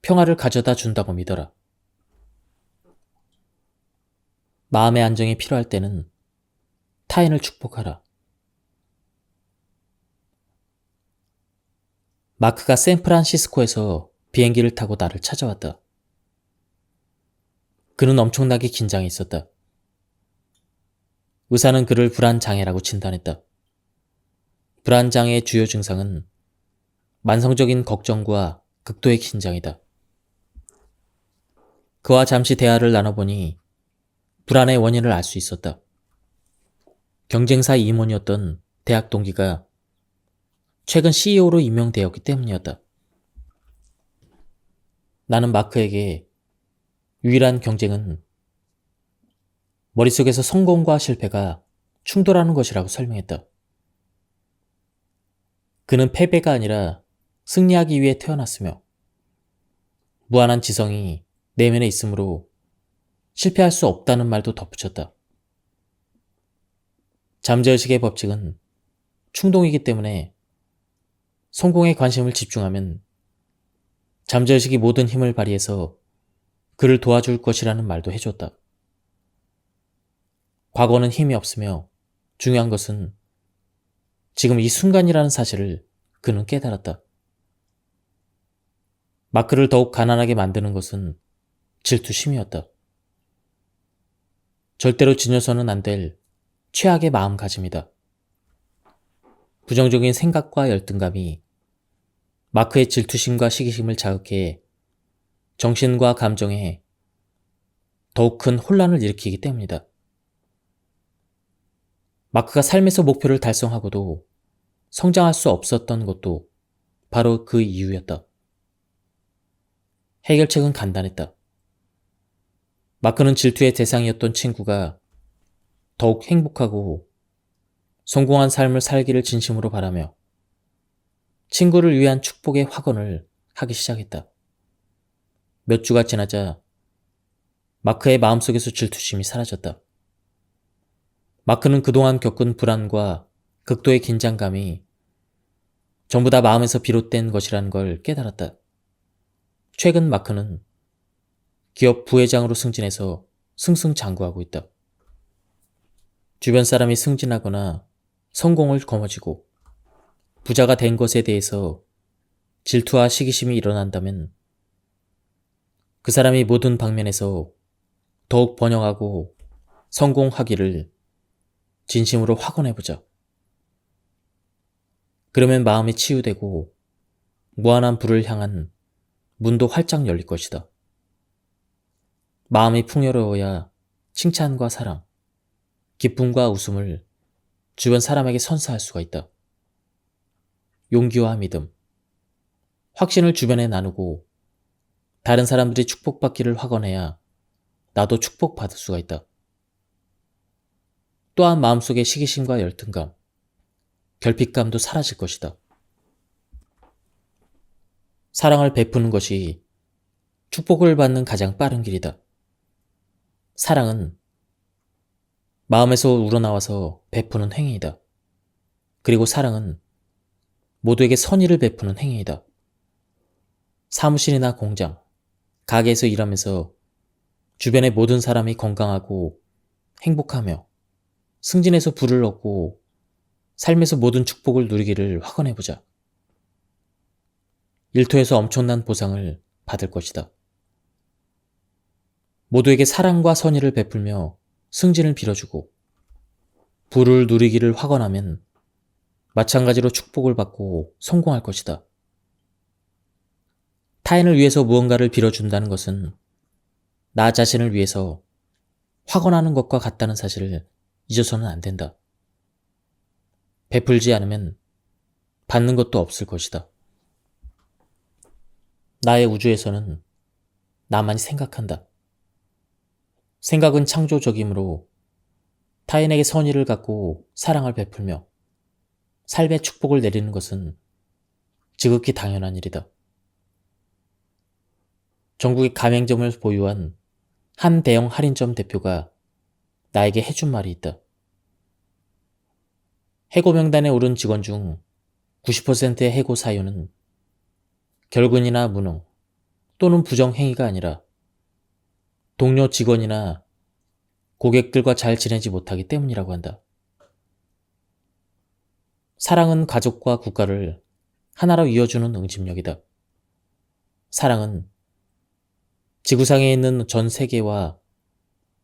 평화를 가져다 준다고 믿어라. 마음의 안정이 필요할 때는 타인을 축복하라. 마크가 샌프란시스코에서 비행기를 타고 나를 찾아왔다. 그는 엄청나게 긴장해 있었다. 의사는 그를 불안장애라고 진단했다. 불안장애의 주요 증상은 만성적인 걱정과 극도의 긴장이다. 그와 잠시 대화를 나눠보니 불안의 원인을 알 수 있었다. 경쟁사 임원이었던 대학 동기가 최근 CEO로 임명되었기 때문이었다. 나는 마크에게 유일한 경쟁은 머릿속에서 성공과 실패가 충돌하는 것이라고 설명했다. 그는 패배가 아니라 승리하기 위해 태어났으며 무한한 지성이 내면에 있으므로 실패할 수 없다는 말도 덧붙였다. 잠재의식의 법칙은 충동이기 때문에 성공에 관심을 집중하면 잠재의식이 모든 힘을 발휘해서 그를 도와줄 것이라는 말도 해줬다. 과거는 힘이 없으며 중요한 것은 지금 이 순간이라는 사실을 그는 깨달았다. 마크를 더욱 가난하게 만드는 것은 질투심이었다. 절대로 지녀서는 안 될 최악의 마음가짐이다. 부정적인 생각과 열등감이 마크의 질투심과 시기심을 자극해 정신과 감정에 더욱 큰 혼란을 일으키기 때문이다. 마크가 삶에서 목표를 달성하고도 성장할 수 없었던 것도 바로 그 이유였다. 해결책은 간단했다. 마크는 질투의 대상이었던 친구가 더욱 행복하고 성공한 삶을 살기를 진심으로 바라며 친구를 위한 축복의 확언을 하기 시작했다. 몇 주가 지나자 마크의 마음속에서 질투심이 사라졌다. 마크는 그동안 겪은 불안과 극도의 긴장감이 전부 다 마음에서 비롯된 것이라는 걸 깨달았다. 최근 마크는 기업 부회장으로 승진해서 승승장구하고 있다. 주변 사람이 승진하거나 성공을 거머쥐고 부자가 된 것에 대해서 질투와 시기심이 일어난다면 그 사람이 모든 방면에서 더욱 번영하고 성공하기를 진심으로 확언해보자. 그러면 마음이 치유되고 무한한 불을 향한 문도 활짝 열릴 것이다. 마음이 풍요로워야 칭찬과 사랑, 기쁨과 웃음을 주변 사람에게 선사할 수가 있다. 용기와 믿음, 확신을 주변에 나누고 다른 사람들이 축복받기를 확언해야 나도 축복받을 수가 있다. 또한 마음속의 시기심과 열등감, 결핍감도 사라질 것이다. 사랑을 베푸는 것이 축복을 받는 가장 빠른 길이다. 사랑은 마음에서 우러나와서 베푸는 행위이다. 그리고 사랑은 모두에게 선의를 베푸는 행위이다. 사무실이나 공장, 가게에서 일하면서 주변의 모든 사람이 건강하고 행복하며 승진해서 부를 얻고 삶에서 모든 축복을 누리기를 확언해보자. 일터에서 엄청난 보상을 받을 것이다. 모두에게 사랑과 선의를 베풀며 승진을 빌어주고 부를 누리기를 확언하면 마찬가지로 축복을 받고 성공할 것이다. 타인을 위해서 무언가를 빌어준다는 것은 나 자신을 위해서 확언하는 것과 같다는 사실을 잊어서는 안 된다. 베풀지 않으면 받는 것도 없을 것이다. 나의 우주에서는 나만이 생각한다. 생각은 창조적이므로 타인에게 선의를 갖고 사랑을 베풀며 삶의 축복을 내리는 것은 지극히 당연한 일이다. 전국의 가맹점을 보유한 한 대형 할인점 대표가 나에게 해준 말이 있다. 해고 명단에 오른 직원 중 90%의 해고 사유는 결근이나 무능 또는 부정행위가 아니라 동료 직원이나 고객들과 잘 지내지 못하기 때문이라고 한다. 사랑은 가족과 국가를 하나로 이어주는 응집력이다. 사랑은 지구상에 있는 전 세계와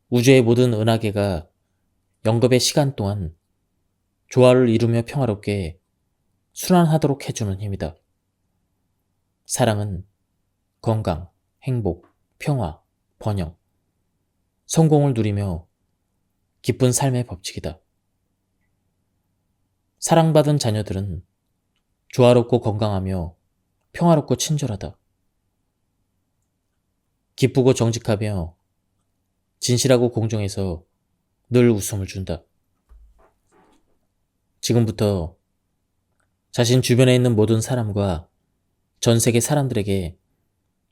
우주의 모든 은하계가 영겁의 시간 동안 조화를 이루며 평화롭게 순환하도록 해주는 힘이다. 사랑은 건강, 행복, 평화, 번영, 성공을 누리며 기쁜 삶의 법칙이다. 사랑받은 자녀들은 조화롭고 건강하며 평화롭고 친절하다. 기쁘고 정직하며 진실하고 공정해서 늘 웃음을 준다. 지금부터 자신 주변에 있는 모든 사람과 전 세계 사람들에게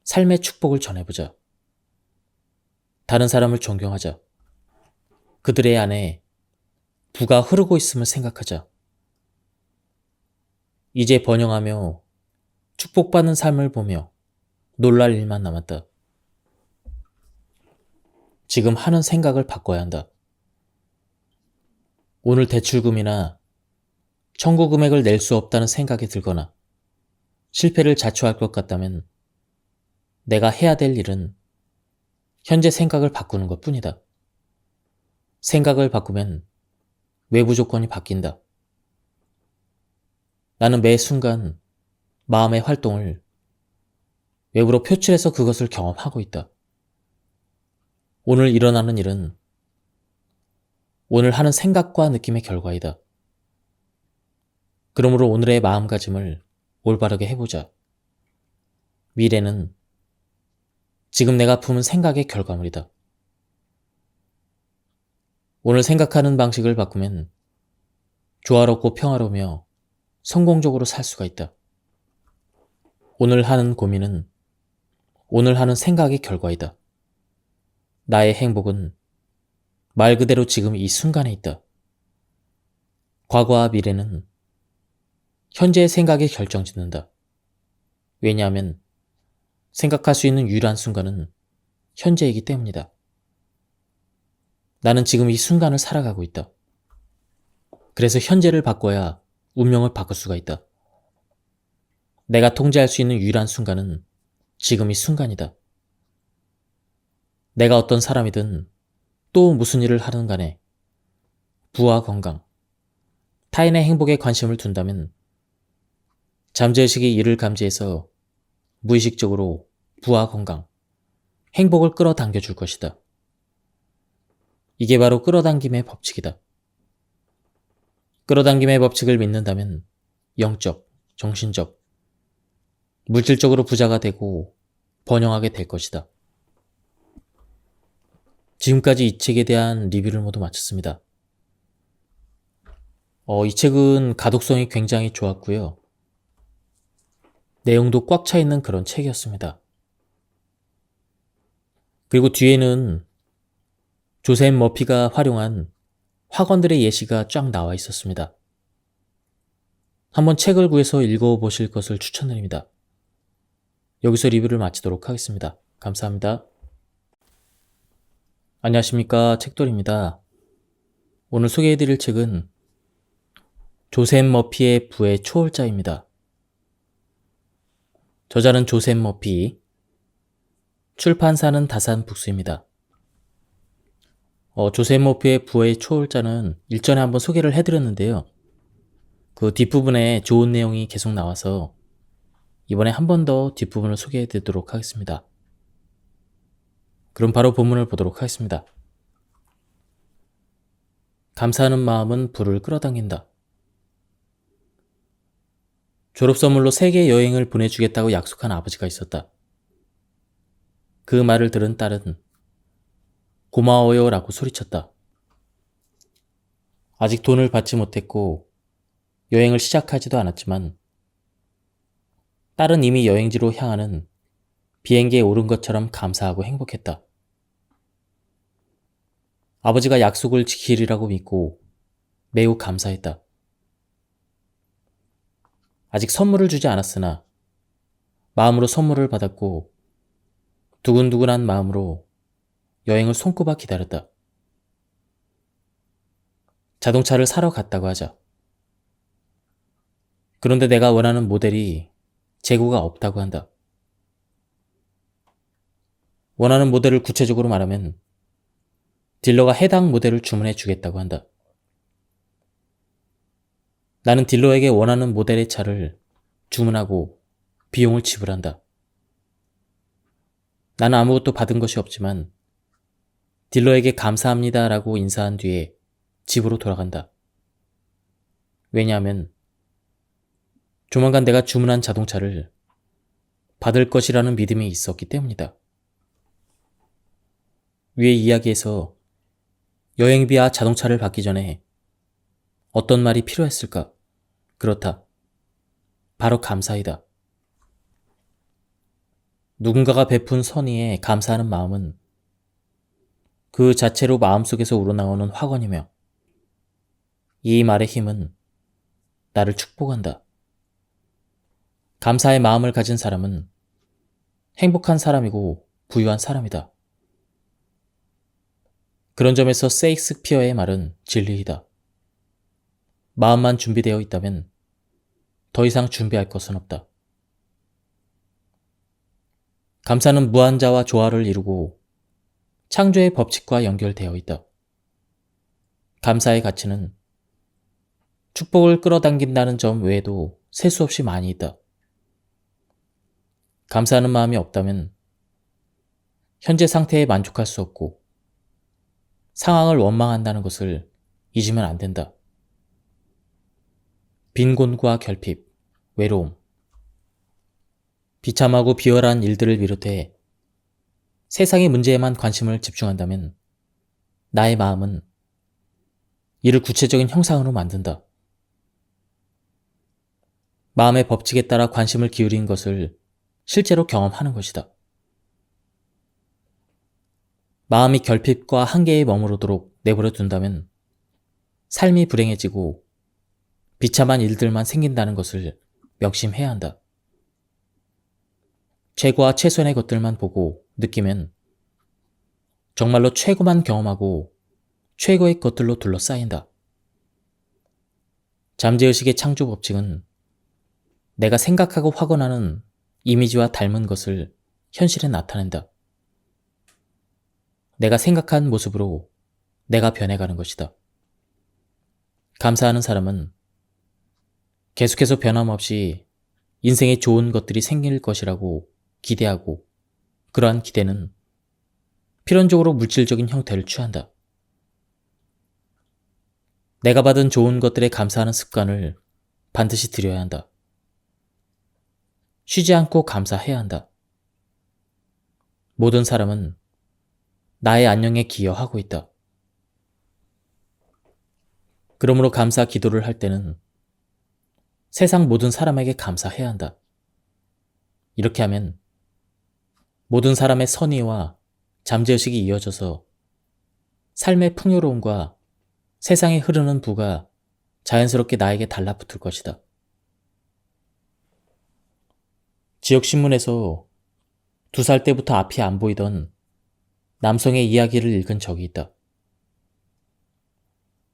삶의 축복을 전해보자. 다른 사람을 존경하자. 그들의 안에 부가 흐르고 있음을 생각하자. 이제 번영하며 축복받는 삶을 보며 놀랄 일만 남았다. 지금 하는 생각을 바꿔야 한다. 오늘 대출금이나 청구 금액을 낼 수 없다는 생각이 들거나 실패를 자초할 것 같다면 내가 해야 될 일은 현재 생각을 바꾸는 것 뿐이다. 생각을 바꾸면 외부 조건이 바뀐다. 나는 매 순간 마음의 활동을 외부로 표출해서 그것을 경험하고 있다. 오늘 일어나는 일은 오늘 하는 생각과 느낌의 결과이다. 그러므로 오늘의 마음가짐을 올바르게 해보자. 미래는 지금 내가 품은 생각의 결과물이다. 오늘 생각하는 방식을 바꾸면 조화롭고 평화로우며 성공적으로 살 수가 있다. 오늘 하는 고민은 오늘 하는 생각의 결과이다. 나의 행복은 말 그대로 지금 이 순간에 있다. 과거와 미래는 현재의 생각에 결정짓는다. 왜냐하면 생각할 수 있는 유일한 순간은 현재이기 때문이다. 나는 지금 이 순간을 살아가고 있다. 그래서 현재를 바꿔야 운명을 바꿀 수가 있다. 내가 통제할 수 있는 유일한 순간은 지금 이 순간이다. 내가 어떤 사람이든 또 무슨 일을 하든 간에 부와 건강, 타인의 행복에 관심을 둔다면 잠재의식이 이를 감지해서 무의식적으로 부와 건강, 행복을 끌어당겨 줄 것이다. 이게 바로 끌어당김의 법칙이다. 끌어당김의 법칙을 믿는다면 영적, 정신적, 물질적으로 부자가 되고 번영하게 될 것이다. 지금까지 이 책에 대한 리뷰를 모두 마쳤습니다. 이 책은 가독성이 굉장히 좋았고요. 내용도 꽉 차 있는 그런 책이었습니다. 그리고 뒤에는 조셉 머피가 활용한 학원들의 예시가 쫙 나와 있었습니다. 한번 책을 구해서 읽어보실 것을 추천드립니다. 여기서 리뷰를 마치도록 하겠습니다. 감사합니다. 안녕하십니까, 책돌입니다. 오늘 소개해드릴 책은 조셉 머피의 부의 초월자입니다. 저자는 조셉 머피, 출판사는 다산북스입니다. 조셉 머피의 부의 초월자는 일전에 한번 소개를 해드렸는데요. 그 뒷부분에 좋은 내용이 계속 나와서 이번에 한 번 더 뒷부분을 소개해드리도록 하겠습니다. 그럼 바로 본문을 보도록 하겠습니다. 감사하는 마음은 부를 끌어당긴다. 졸업선물로 세계 여행을 보내주겠다고 약속한 아버지가 있었다. 그 말을 들은 딸은 고마워요 라고 소리쳤다. 아직 돈을 받지 못했고 여행을 시작하지도 않았지만 딸은 이미 여행지로 향하는 비행기에 오른 것처럼 감사하고 행복했다. 아버지가 약속을 지키리라고 믿고 매우 감사했다. 아직 선물을 주지 않았으나 마음으로 선물을 받았고 두근두근한 마음으로 여행을 손꼽아 기다렸다. 자동차를 사러 갔다고 하자. 그런데 내가 원하는 모델이 재고가 없다고 한다. 원하는 모델을 구체적으로 말하면 딜러가 해당 모델을 주문해 주겠다고 한다. 나는 딜러에게 원하는 모델의 차를 주문하고 비용을 지불한다. 나는 아무것도 받은 것이 없지만 딜러에게 감사합니다 라고 인사한 뒤에 집으로 돌아간다. 왜냐하면 조만간 내가 주문한 자동차를 받을 것이라는 믿음이 있었기 때문이다. 위의 이야기에서 여행비와 자동차를 받기 전에 어떤 말이 필요했을까? 그렇다. 바로 감사이다. 누군가가 베푼 선의에 감사하는 마음은 그 자체로 마음속에서 우러나오는 화관이며 이 말의 힘은 나를 축복한다. 감사의 마음을 가진 사람은 행복한 사람이고 부유한 사람이다. 그런 점에서 세익스피어의 말은 진리이다. 마음만 준비되어 있다면 더 이상 준비할 것은 없다. 감사는 무한자와 조화를 이루고 창조의 법칙과 연결되어 있다. 감사의 가치는 축복을 끌어당긴다는 점 외에도 셀 수 없이 많이 있다. 감사하는 마음이 없다면 현재 상태에 만족할 수 없고 상황을 원망한다는 것을 잊으면 안 된다. 빈곤과 결핍, 외로움, 비참하고 비열한 일들을 비롯해 세상의 문제에만 관심을 집중한다면 나의 마음은 이를 구체적인 형상으로 만든다. 마음의 법칙에 따라 관심을 기울인 것을 실제로 경험하는 것이다. 마음이 결핍과 한계에 머무르도록 내버려 둔다면 삶이 불행해지고 비참한 일들만 생긴다는 것을 명심해야 한다. 최고와 최선의 것들만 보고 느끼면 정말로 최고만 경험하고 최고의 것들로 둘러싸인다. 잠재의식의 창조 법칙은 내가 생각하고 확언하는 이미지와 닮은 것을 현실에 나타낸다. 내가 생각한 모습으로 내가 변해가는 것이다. 감사하는 사람은 계속해서 변함없이 인생에 좋은 것들이 생길 것이라고 기대하고 그러한 기대는 필연적으로 물질적인 형태를 취한다. 내가 받은 좋은 것들에 감사하는 습관을 반드시 들여야 한다. 쉬지 않고 감사해야 한다. 모든 사람은 나의 안녕에 기여하고 있다. 그러므로 감사 기도를 할 때는 세상 모든 사람에게 감사해야 한다. 이렇게 하면 모든 사람의 선의와 잠재의식이 이어져서 삶의 풍요로움과 세상에 흐르는 부가 자연스럽게 나에게 달라붙을 것이다. 지역신문에서 2살 때부터 앞이 안 보이던 남성의 이야기를 읽은 적이 있다.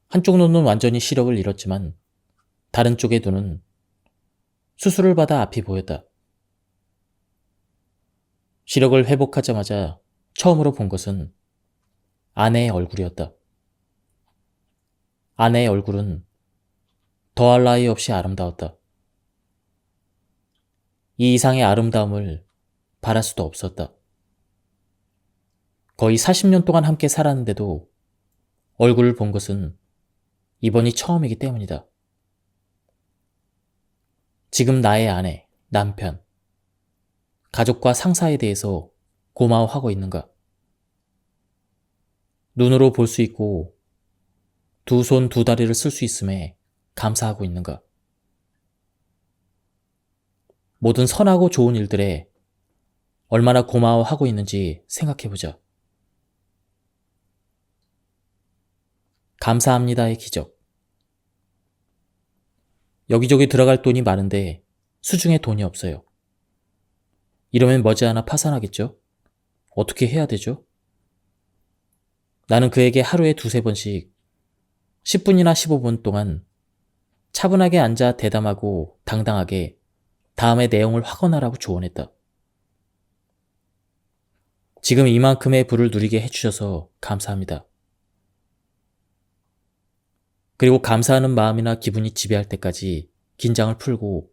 한쪽 눈은 완전히 시력을 잃었지만 다른 쪽의 눈은 수술을 받아 앞이 보였다. 시력을 회복하자마자 처음으로 본 것은 아내의 얼굴이었다. 아내의 얼굴은 더할 나위 없이 아름다웠다. 이 이상의 아름다움을 바랄 수도 없었다. 거의 40년 동안 함께 살았는데도 얼굴을 본 것은 이번이 처음이기 때문이다. 지금 나의 아내, 남편, 가족과 상사에 대해서 고마워하고 있는가? 눈으로 볼 수 있고 2손 2다리를 쓸 수 있음에 감사하고 있는가? 모든 선하고 좋은 일들에 얼마나 고마워하고 있는지 생각해보자. 감사합니다의 기적. 여기저기 들어갈 돈이 많은데 수중에 돈이 없어요. 이러면 머지않아 파산하겠죠? 어떻게 해야 되죠? 나는 그에게 하루에 2~3번씩 10분이나 15분 동안 차분하게 앉아 대담하고 당당하게 다음의 내용을 확언하라고 조언했다. 지금 이만큼의 부를 누리게 해주셔서 감사합니다. 그리고 감사하는 마음이나 기분이 지배할 때까지 긴장을 풀고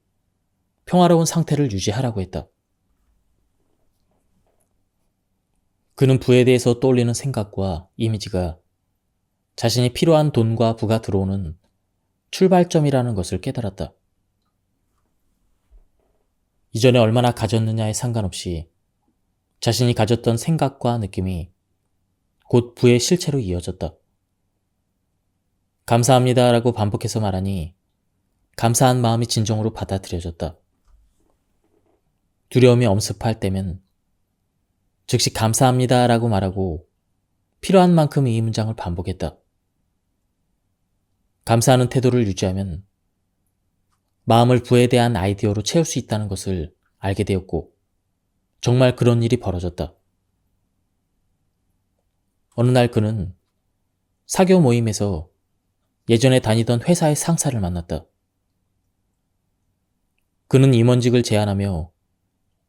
평화로운 상태를 유지하라고 했다. 그는 부에 대해서 떠올리는 생각과 이미지가 자신이 필요한 돈과 부가 들어오는 출발점이라는 것을 깨달았다. 이전에 얼마나 가졌느냐에 상관없이 자신이 가졌던 생각과 느낌이 곧 부의 실체로 이어졌다. 감사합니다라고 반복해서 말하니 감사한 마음이 진정으로 받아들여졌다. 두려움이 엄습할 때면 즉시 감사합니다라고 말하고 필요한 만큼 이 문장을 반복했다. 감사하는 태도를 유지하면 마음을 부에 대한 아이디어로 채울 수 있다는 것을 알게 되었고 정말 그런 일이 벌어졌다. 어느 날 그는 사교 모임에서 예전에 다니던 회사의 상사를 만났다. 그는 임원직을 제안하며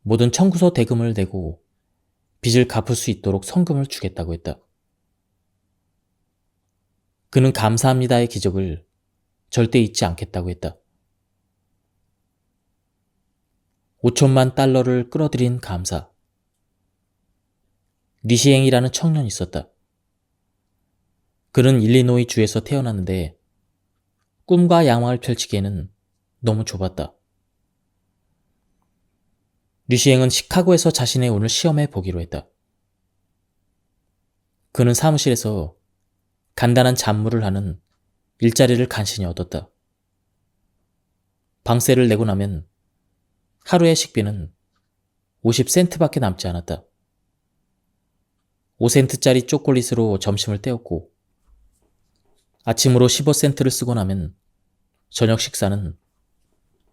모든 청구서 대금을 내고 빚을 갚을 수 있도록 성금을 주겠다고 했다. 그는 감사합니다의 기적을 절대 잊지 않겠다고 했다. 5천만 달러를 끌어들인 감사. 리시eng이라는 청년이 있었다. 그는 일리노이 주에서 태어났는데 꿈과 야망을 펼치기에는 너무 좁았다. 류시행은 시카고에서 자신의 운을 시험해 보기로 했다. 그는 사무실에서 간단한 잡무를 하는 일자리를 간신히 얻었다. 방세를 내고 나면 하루의 식비는 50센트밖에 남지 않았다. 5센트짜리 초콜릿으로 점심을 때웠고 아침으로 15센트를 쓰고 나면 저녁 식사는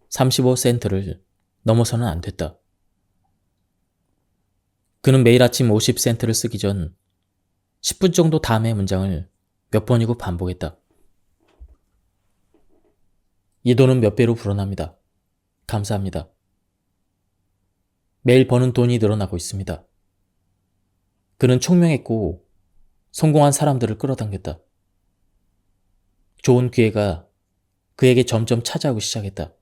35센트를 넘어서는 안 됐다. 그는 매일 아침 50센트를 쓰기 전 10분 정도 다음의 문장을 몇 번이고 반복했다. 이 돈은 몇 배로 불어납니다. 감사합니다. 매일 버는 돈이 늘어나고 있습니다. 그는 총명했고 성공한 사람들을 끌어당겼다. 좋은 기회가 그에게 점점 찾아오기 시작했다.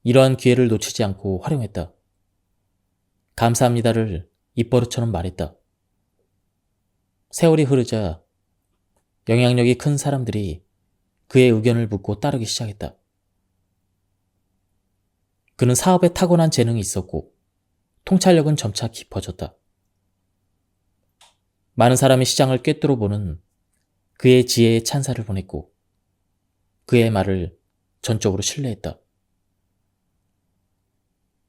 이러한 기회를 놓치지 않고 활용했다. 감사합니다를 입버릇처럼 말했다. 세월이 흐르자 영향력이 큰 사람들이 그의 의견을 묻고 따르기 시작했다. 그는 사업에 타고난 재능이 있었고 통찰력은 점차 깊어졌다. 많은 사람이 시장을 꿰뚫어 보는 그의 지혜에 찬사를 보냈고 그의 말을 전적으로 신뢰했다.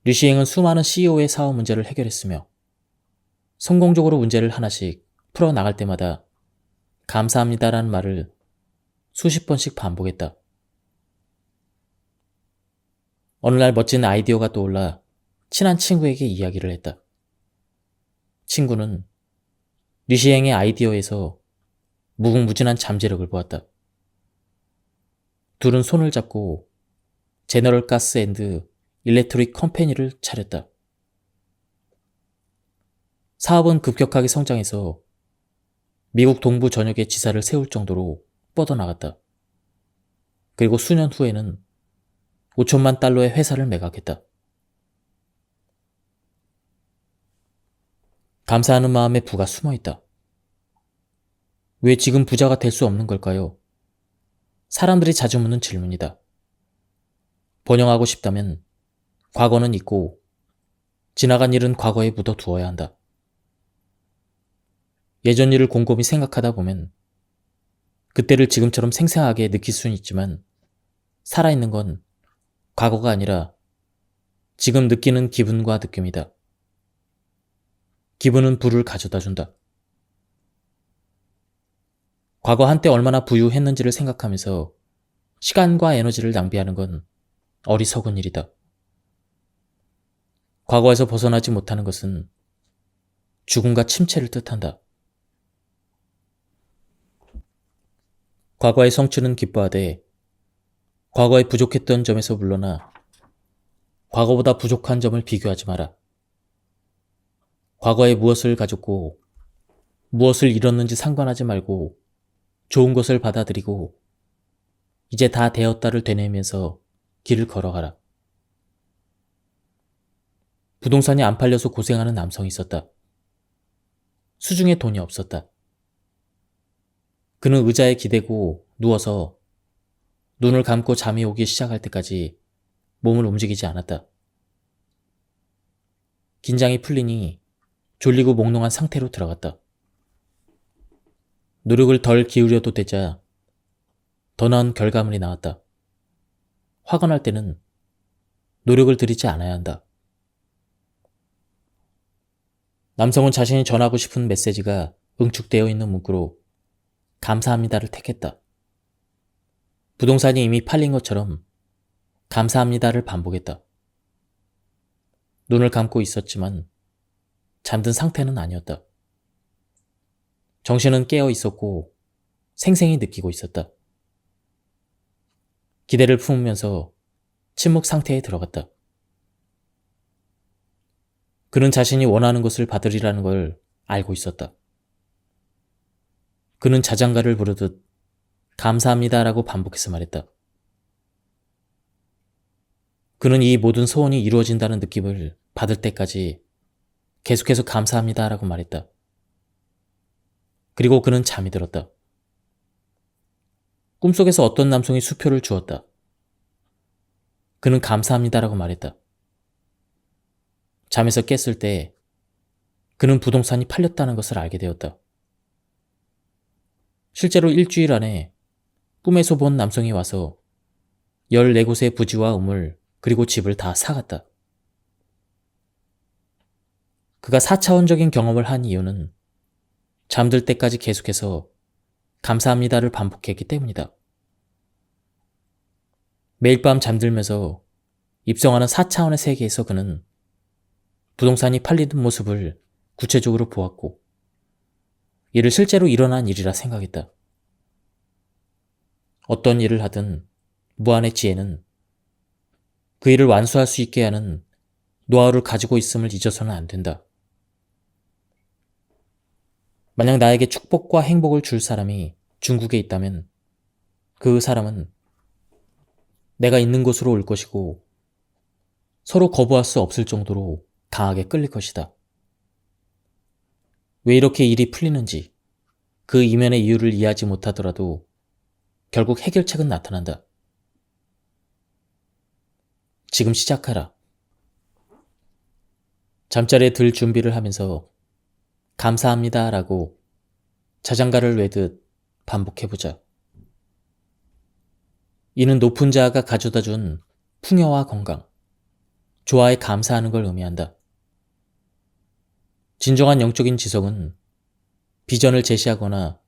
류시행은 수많은 CEO의 사업 문제를 해결했으며 성공적으로 문제를 하나씩 풀어나갈 때마다 감사합니다라는 말을 수십 번씩 반복했다. 어느 날 멋진 아이디어가 떠올라 친한 친구에게 이야기를 했다. 친구는 류시행의 아이디어에서 무궁무진한 잠재력을 보았다. 둘은 손을 잡고 제너럴 가스 앤드 일렉트릭 컴퍼니를 차렸다. 사업은 급격하게 성장해서 미국 동부 전역에 지사를 세울 정도로 뻗어나갔다. 그리고 수년 후에는 5천만 달러의 회사를 매각했다. 감사하는 마음에 부가 숨어있다. 왜 지금 부자가 될 수 없는 걸까요? 사람들이 자주 묻는 질문이다. 번영하고 싶다면 과거는 잊고 지나간 일은 과거에 묻어두어야 한다. 예전 일을 곰곰이 생각하다 보면 그때를 지금처럼 생생하게 느낄 수는 있지만 살아있는 건 과거가 아니라 지금 느끼는 기분과 느낌이다. 기분은 부를 가져다 준다. 과거 한때 얼마나 부유했는지를 생각하면서 시간과 에너지를 낭비하는 건 어리석은 일이다. 과거에서 벗어나지 못하는 것은 죽음과 침체를 뜻한다. 과거의 성취는 기뻐하되 과거에 부족했던 점에서 물러나 과거보다 부족한 점을 비교하지 마라. 과거에 무엇을 가졌고 무엇을 잃었는지 상관하지 말고 좋은 것을 받아들이고 이제 다 되었다를 되뇌면서 길을 걸어가라. 부동산이 안 팔려서 고생하는 남성이 있었다. 수중에 돈이 없었다. 그는 의자에 기대고 누워서 눈을 감고 잠이 오기 시작할 때까지 몸을 움직이지 않았다. 긴장이 풀리니 졸리고 몽롱한 상태로 들어갔다. 노력을 덜 기울여도 되자 더 나은 결과물이 나왔다. 화가 날 때는 노력을 들이지 않아야 한다. 남성은 자신이 전하고 싶은 메시지가 응축되어 있는 문구로 감사합니다를 택했다. 부동산이 이미 팔린 것처럼 감사합니다를 반복했다. 눈을 감고 있었지만 잠든 상태는 아니었다. 정신은 깨어 있었고 생생히 느끼고 있었다. 기대를 품으면서 침묵 상태에 들어갔다. 그는 자신이 원하는 것을 받으리라는 걸 알고 있었다. 그는 자장가를 부르듯 감사합니다라고 반복해서 말했다. 그는 이 모든 소원이 이루어진다는 느낌을 받을 때까지 계속해서 감사합니다라고 말했다. 그리고 그는 잠이 들었다. 꿈속에서 어떤 남성이 수표를 주었다. 그는 감사합니다라고 말했다. 잠에서 깼을 때 그는 부동산이 팔렸다는 것을 알게 되었다. 실제로 일주일 안에 꿈에서 본 남성이 와서 14곳의 부지와 우물 그리고 집을 다 사갔다. 그가 4차원적인 경험을 한 이유는 잠들 때까지 계속해서 감사합니다를 반복했기 때문이다. 매일 밤 잠들면서 입성하는 4차원의 세계에서 그는 부동산이 팔리는 모습을 구체적으로 보았고 이를 실제로 일어난 일이라 생각했다. 어떤 일을 하든 무한의 지혜는 그 일을 완수할 수 있게 하는 노하우를 가지고 있음을 잊어서는 안 된다. 만약 나에게 축복과 행복을 줄 사람이 중국에 있다면 그 사람은 내가 있는 곳으로 올 것이고 서로 거부할 수 없을 정도로 강하게 끌릴 것이다. 왜 이렇게 일이 풀리는지 그 이면의 이유를 이해하지 못하더라도 결국 해결책은 나타난다. 지금 시작하라. 잠자리에 들 준비를 하면서 감사합니다 라고 자장가를 외듯 반복해보자. 이는 높은 자아가 가져다준 풍요와 건강, 조화에 감사하는 걸 의미한다. 진정한 영적인 지성은 비전을 제시하거나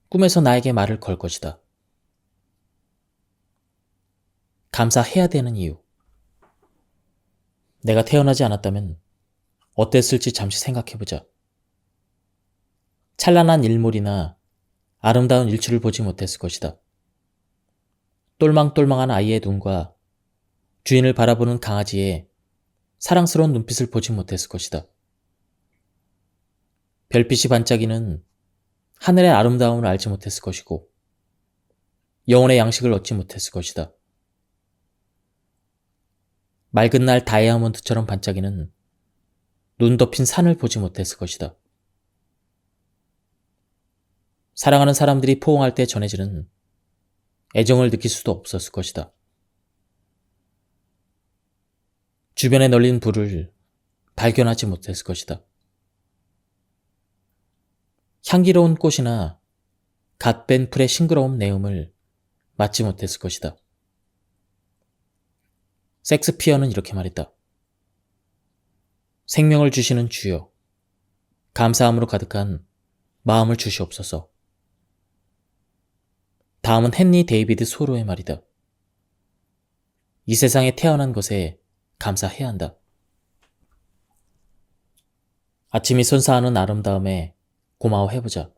꿈에서 나에게 말을 걸 것이다. 감사해야 되는 이유. 내가 태어나지 않았다면 어땠을지 잠시 생각해보자. 찬란한 일몰이나 아름다운 일출을 보지 못했을 것이다. 똘망똘망한 아이의 눈과 주인을 바라보는 강아지의 사랑스러운 눈빛을 보지 못했을 것이다. 별빛이 반짝이는 하늘의 아름다움을 알지 못했을 것이고 영혼의 양식을 얻지 못했을 것이다. 맑은 날 다이아몬드처럼 반짝이는 눈 덮인 산을 보지 못했을 것이다. 사랑하는 사람들이 포옹할 때 전해지는 애정을 느낄 수도 없었을 것이다. 주변에 널린 불을 발견하지 못했을 것이다. 향기로운 꽃이나 갓 뺀 풀의 싱그러운 내음을 맡지 못했을 것이다. 섹스피어는 이렇게 말했다. 생명을 주시는 주여, 감사함으로 가득한 마음을 주시옵소서. 다음은 헨리 데이비드 소로의 말이다. 이 세상에 태어난 것에 감사해야 한다. 아침이 선사하는 아름다움에 고마워해보자.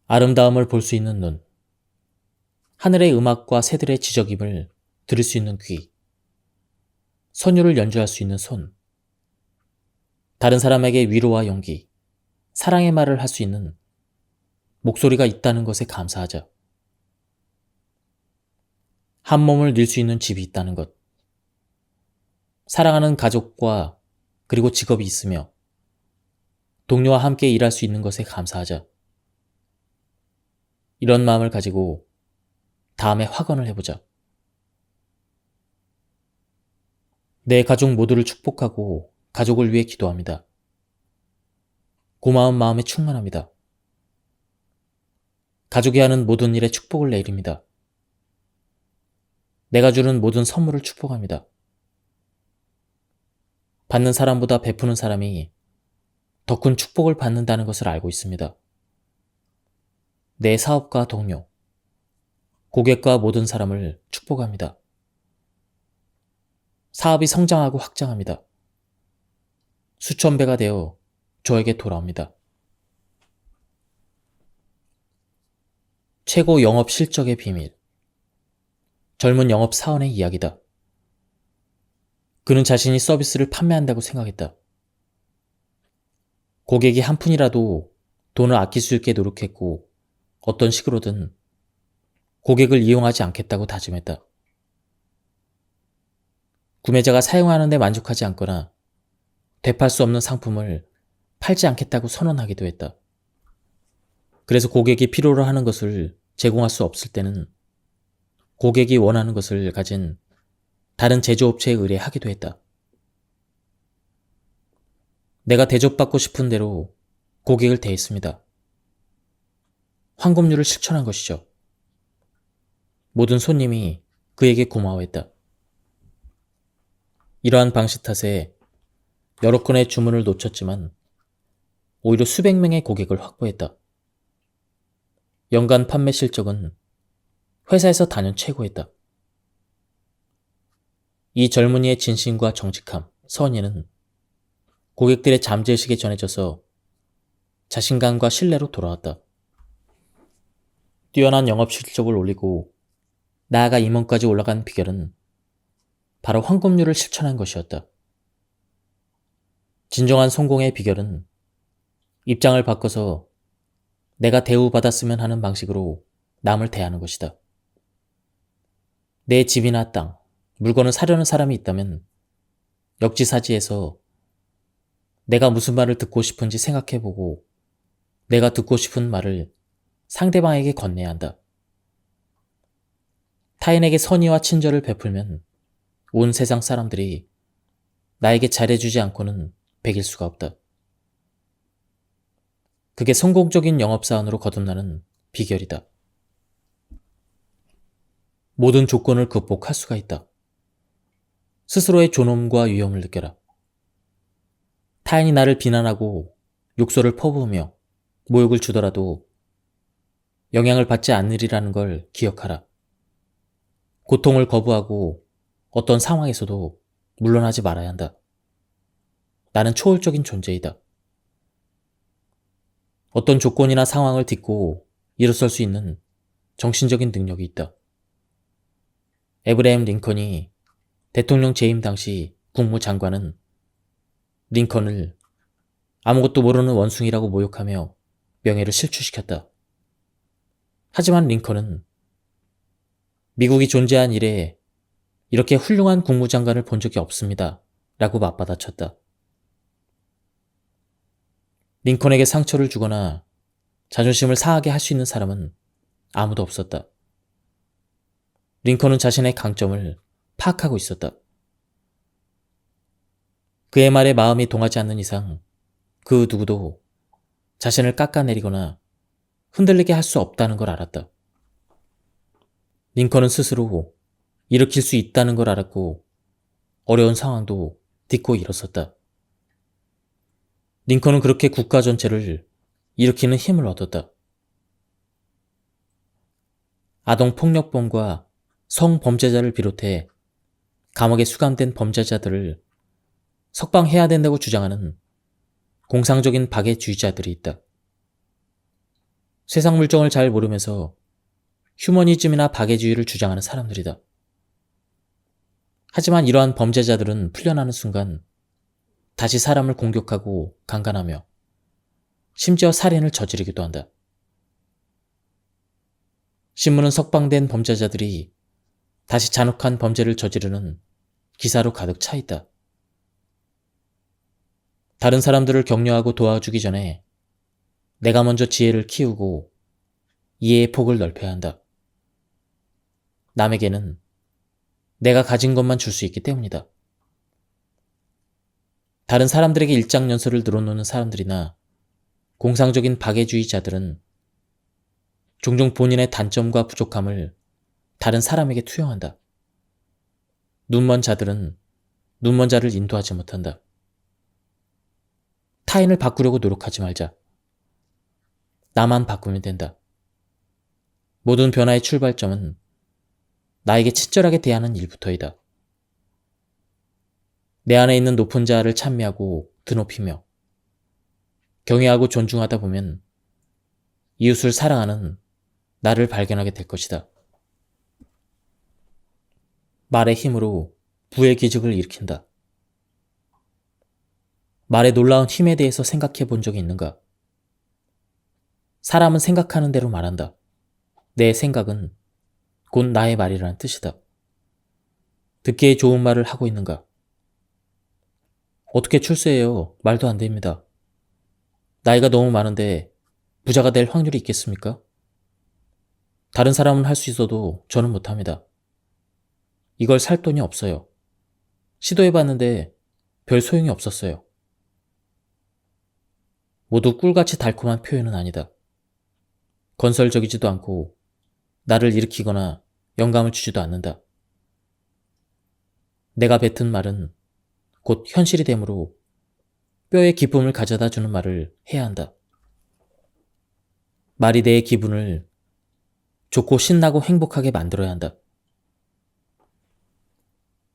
아름다움을 볼 수 있는 눈, 하늘의 음악과 새들의 지저귀를 들을 수 있는 귀, 선율을 연주할 수 있는 손, 다른 사람에게 위로와 용기, 사랑의 말을 할 수 있는 목소리가 있다는 것에 감사하자. 한 몸을 늘 수 있는 집이 있다는 것, 사랑하는 가족과 그리고 직업이 있으며 동료와 함께 일할 수 있는 것에 감사하자. 이런 마음을 가지고 다음에 확언을 해보자. 내 가족 모두를 축복하고 가족을 위해 기도합니다. 고마운 마음에 충만합니다. 가족이 하는 모든 일에 축복을 내립니다. 내가 주는 모든 선물을 축복합니다. 받는 사람보다 베푸는 사람이 더 큰 축복을 받는다는 것을 알고 있습니다. 내 사업과 동료, 고객과 모든 사람을 축복합니다. 사업이 성장하고 확장합니다. 수천 배가 되어 저에게 돌아옵니다. 최고 영업 실적의 비밀. 젊은 영업 사원의 이야기다. 그는 자신이 서비스를 판매한다고 생각했다. 고객이 한 푼이라도 돈을 아낄 수 있게 노력했고 어떤 식으로든 고객을 이용하지 않겠다고 다짐했다. 구매자가 사용하는 데 만족하지 않거나 되팔 수 없는 상품을 팔지 않겠다고 선언하기도 했다. 그래서 고객이 필요로 하는 것을 제공할 수 없을 때는 고객이 원하는 것을 가진 다른 제조업체에 의뢰하기도 했다. 내가 대접받고 싶은 대로 고객을 대했습니다. 황금률을 실천한 것이죠. 모든 손님이 그에게 고마워했다. 이러한 방식 탓에 여러 건의 주문을 놓쳤지만 오히려 수백 명의 고객을 확보했다. 연간 판매 실적은 회사에서 단연 최고였다. 이 젊은이의 진심과 정직함, 선의는 고객들의 잠재의식에 전해져서 자신감과 신뢰로 돌아왔다. 뛰어난 영업 실적을 올리고 나아가 임원까지 올라간 비결은 바로 황금률을 실천한 것이었다. 진정한 성공의 비결은 입장을 바꿔서 내가 대우받았으면 하는 방식으로 남을 대하는 것이다. 내 집이나 땅, 물건을 사려는 사람이 있다면 역지사지에서 내가 무슨 말을 듣고 싶은지 생각해보고 내가 듣고 싶은 말을 상대방에게 건네야 한다. 타인에게 선의와 친절을 베풀면 온 세상 사람들이 나에게 잘해주지 않고는 베길 수가 없다. 그게 성공적인 영업사원으로 거듭나는 비결이다. 모든 조건을 극복할 수가 있다. 스스로의 존엄과 위험을 느껴라. 타인이 나를 비난하고 욕설을 퍼부으며 모욕을 주더라도 영향을 받지 않으리라는 걸 기억하라. 고통을 거부하고 어떤 상황에서도 물러나지 말아야 한다. 나는 초월적인 존재이다. 어떤 조건이나 상황을 딛고 일어설 수 있는 정신적인 능력이 있다. 에브라임 링컨이 대통령 재임 당시 국무장관은 링컨을 아무것도 모르는 원숭이라고 모욕하며 명예를 실추시켰다. 하지만 링컨은 미국이 존재한 이래 이렇게 훌륭한 국무장관을 본 적이 없습니다. 라고 맞받아쳤다. 링컨에게 상처를 주거나 자존심을 상하게 할 수 있는 사람은 아무도 없었다. 링컨은 자신의 강점을 파악하고 있었다. 그의 말에 마음이 동하지 않는 이상 그 누구도 자신을 깎아내리거나 흔들리게 할 수 없다는 걸 알았다. 링컨은 스스로 일으킬 수 있다는 걸 알았고 어려운 상황도 딛고 일어섰다. 링컨은 그렇게 국가 전체를 일으키는 힘을 얻었다. 아동폭력범과 성범죄자를 비롯해 감옥에 수감된 범죄자들을 석방해야 된다고 주장하는 공상적인 박애주의자들이 있다. 세상 물정을 잘 모르면서 휴머니즘이나 박애주의를 주장하는 사람들이다. 하지만 이러한 범죄자들은 풀려나는 순간 다시 사람을 공격하고 강간하며 심지어 살인을 저지르기도 한다. 신문은 석방된 범죄자들이 다시 잔혹한 범죄를 저지르는 기사로 가득 차 있다. 다른 사람들을 격려하고 도와주기 전에 내가 먼저 지혜를 키우고 이해의 폭을 넓혀야 한다. 남에게는 내가 가진 것만 줄 수 있기 때문이다. 다른 사람들에게 일장연설을 늘어놓는 사람들이나 공상적인 박애주의자들은 종종 본인의 단점과 부족함을 다른 사람에게 투영한다. 눈먼 자들은 눈먼 자를 인도하지 못한다. 타인을 바꾸려고 노력하지 말자. 나만 바꾸면 된다. 모든 변화의 출발점은 나에게 친절하게 대하는 일부터이다. 내 안에 있는 높은 자아를 찬미하고 드높이며 경외하고 존중하다 보면 이웃을 사랑하는 나를 발견하게 될 것이다. 말의 힘으로 부의 기적을 일으킨다. 말의 놀라운 힘에 대해서 생각해 본 적이 있는가? 사람은 생각하는 대로 말한다. 내 생각은 곧 나의 말이라는 뜻이다. 듣기에 좋은 말을 하고 있는가? 어떻게 출세해요? 말도 안 됩니다. 나이가 너무 많은데 부자가 될 확률이 있겠습니까? 다른 사람은 할 수 있어도 저는 못합니다. 이걸 살 돈이 없어요. 시도해봤는데 별 소용이 없었어요. 모두 꿀같이 달콤한 표현은 아니다. 건설적이지도 않고 나를 일으키거나 영감을 주지도 않는다. 내가 뱉은 말은 곧 현실이 되므로 뼈의 기쁨을 가져다 주는 말을 해야 한다. 말이 내 기분을 좋고 신나고 행복하게 만들어야 한다.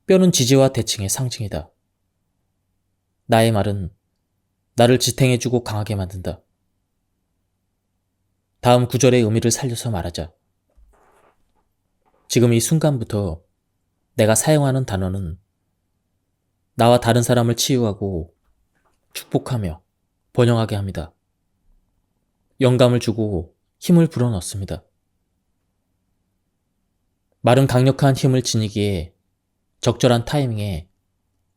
뼈는 지지와 대칭의 상징이다. 나의 말은 나를 지탱해주고 강하게 만든다. 다음 구절의 의미를 살려서 말하자. 지금 이 순간부터 내가 사용하는 단어는 나와 다른 사람을 치유하고 축복하며 번영하게 합니다. 영감을 주고 힘을 불어넣습니다. 말은 강력한 힘을 지니기에 적절한 타이밍에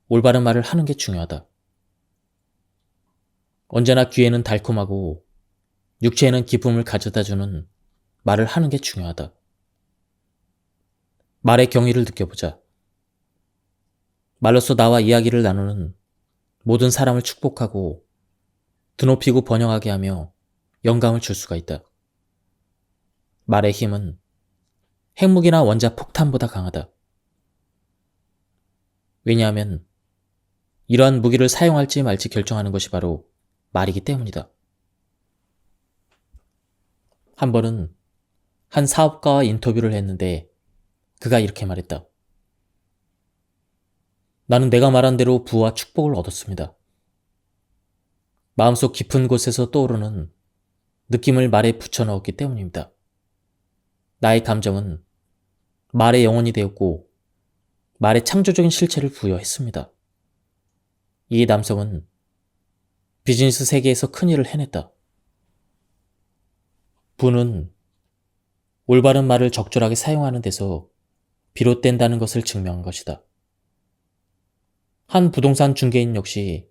올바른 말을 하는 게 중요하다. 언제나 귀에는 달콤하고 육체에는 기쁨을 가져다주는 말을 하는 게 중요하다. 말의 경의를 느껴보자. 말로써 나와 이야기를 나누는 모든 사람을 축복하고 드높이고 번영하게 하며 영감을 줄 수가 있다. 말의 힘은 핵무기나 원자 폭탄보다 강하다. 왜냐하면 이러한 무기를 사용할지 말지 결정하는 것이 바로 말이기 때문이다. 한 번은 한 사업가와 인터뷰를 했는데 그가 이렇게 말했다. 나는 내가 말한 대로 부와 축복을 얻었습니다. 마음속 깊은 곳에서 떠오르는 느낌을 말에 붙여넣었기 때문입니다. 나의 감정은 말의 영혼이 되었고 말에 창조적인 실체를 부여했습니다. 이 남성은 비즈니스 세계에서 큰일을 해냈다. 부는 올바른 말을 적절하게 사용하는 데서 비롯된다는 것을 증명한 것이다. 한 부동산 중개인 역시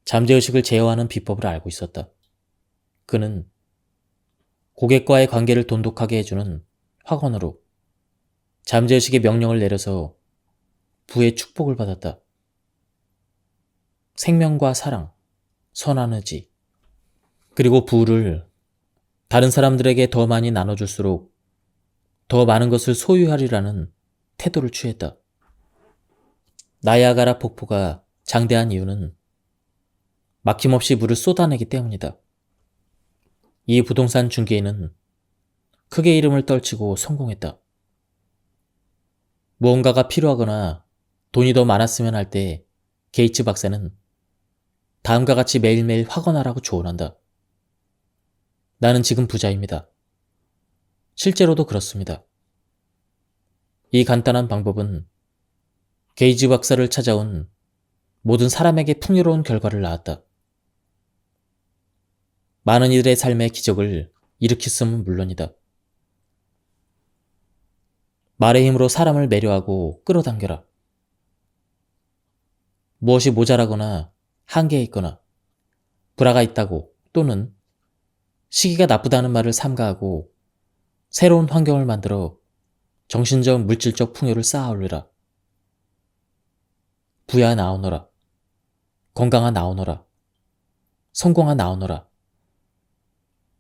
잠재의식을 제어하는 비법을 알고 있었다. 그는 고객과의 관계를 돈독하게 해주는 확언으로 잠재의식의 명령을 내려서 부의 축복을 받았다. 생명과 사랑, 선한 의지, 그리고 부를 다른 사람들에게 더 많이 나눠줄수록 더 많은 것을 소유하리라는 태도를 취했다. 나야가라 폭포가 장대한 이유는 막힘없이 물을 쏟아내기 때문이다. 이 부동산 중개인은 크게 이름을 떨치고 성공했다. 무언가가 필요하거나 돈이 더 많았으면 할 때 게이츠 박사는 다음과 같이 매일매일 확언하라고 조언한다. 나는 지금 부자입니다. 실제로도 그렇습니다. 이 간단한 방법은 게이츠 박사를 찾아온 모든 사람에게 풍요로운 결과를 낳았다. 많은 이들의 삶의 기적을 일으켰음은 물론이다. 말의 힘으로 사람을 매료하고 끌어당겨라. 무엇이 모자라거나 한계에 있거나 불화가 있다고 또는 시기가 나쁘다는 말을 삼가하고 새로운 환경을 만들어 정신적 물질적 풍요를 쌓아 올리라. 부야 나오너라. 건강아 나오너라. 성공아 나오너라.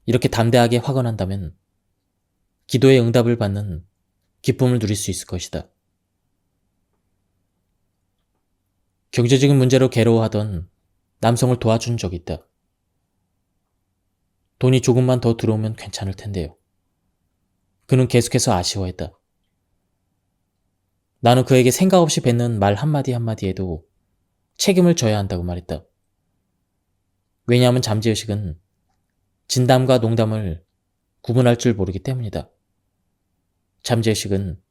이렇게 담대하게 확언한다면 기도의 응답을 받는 기쁨을 누릴 수 있을 것이다. 경제적인 문제로 괴로워하던 남성을 도와준 적이 있다. 돈이 조금만 더 들어오면 괜찮을 텐데요. 그는 계속해서 아쉬워했다. 나는 그에게 생각 없이 뱉는 말 한마디 한마디에도 책임을 져야 한다고 말했다. 왜냐하면 잠재의식은 진담과 농담을 구분할 줄 모르기 때문이다. 잠재의식은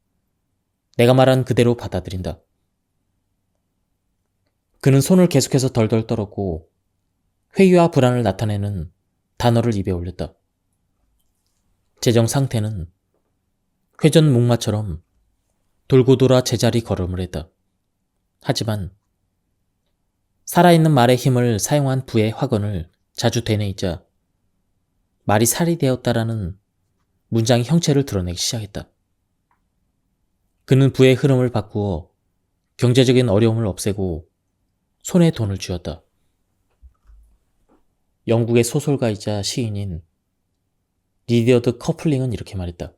내가 말한 그대로 받아들인다. 그는 손을 계속해서 덜덜 떨었고 회의와 불안을 나타내는 단어를 입에 올렸다. 재정 상태는 회전 목마처럼 돌고 돌아 제자리 걸음을 했다. 하지만 살아있는 말의 힘을 사용한 부의 확언을 자주 되뇌이자 말이 살이 되었다라는 문장의 형체를 드러내기 시작했다. 그는 부의 흐름을 바꾸어 경제적인 어려움을 없애고 손에 돈을 쥐었다. 영국의 소설가이자 시인인 리디어드 커플링은 이렇게 말했다.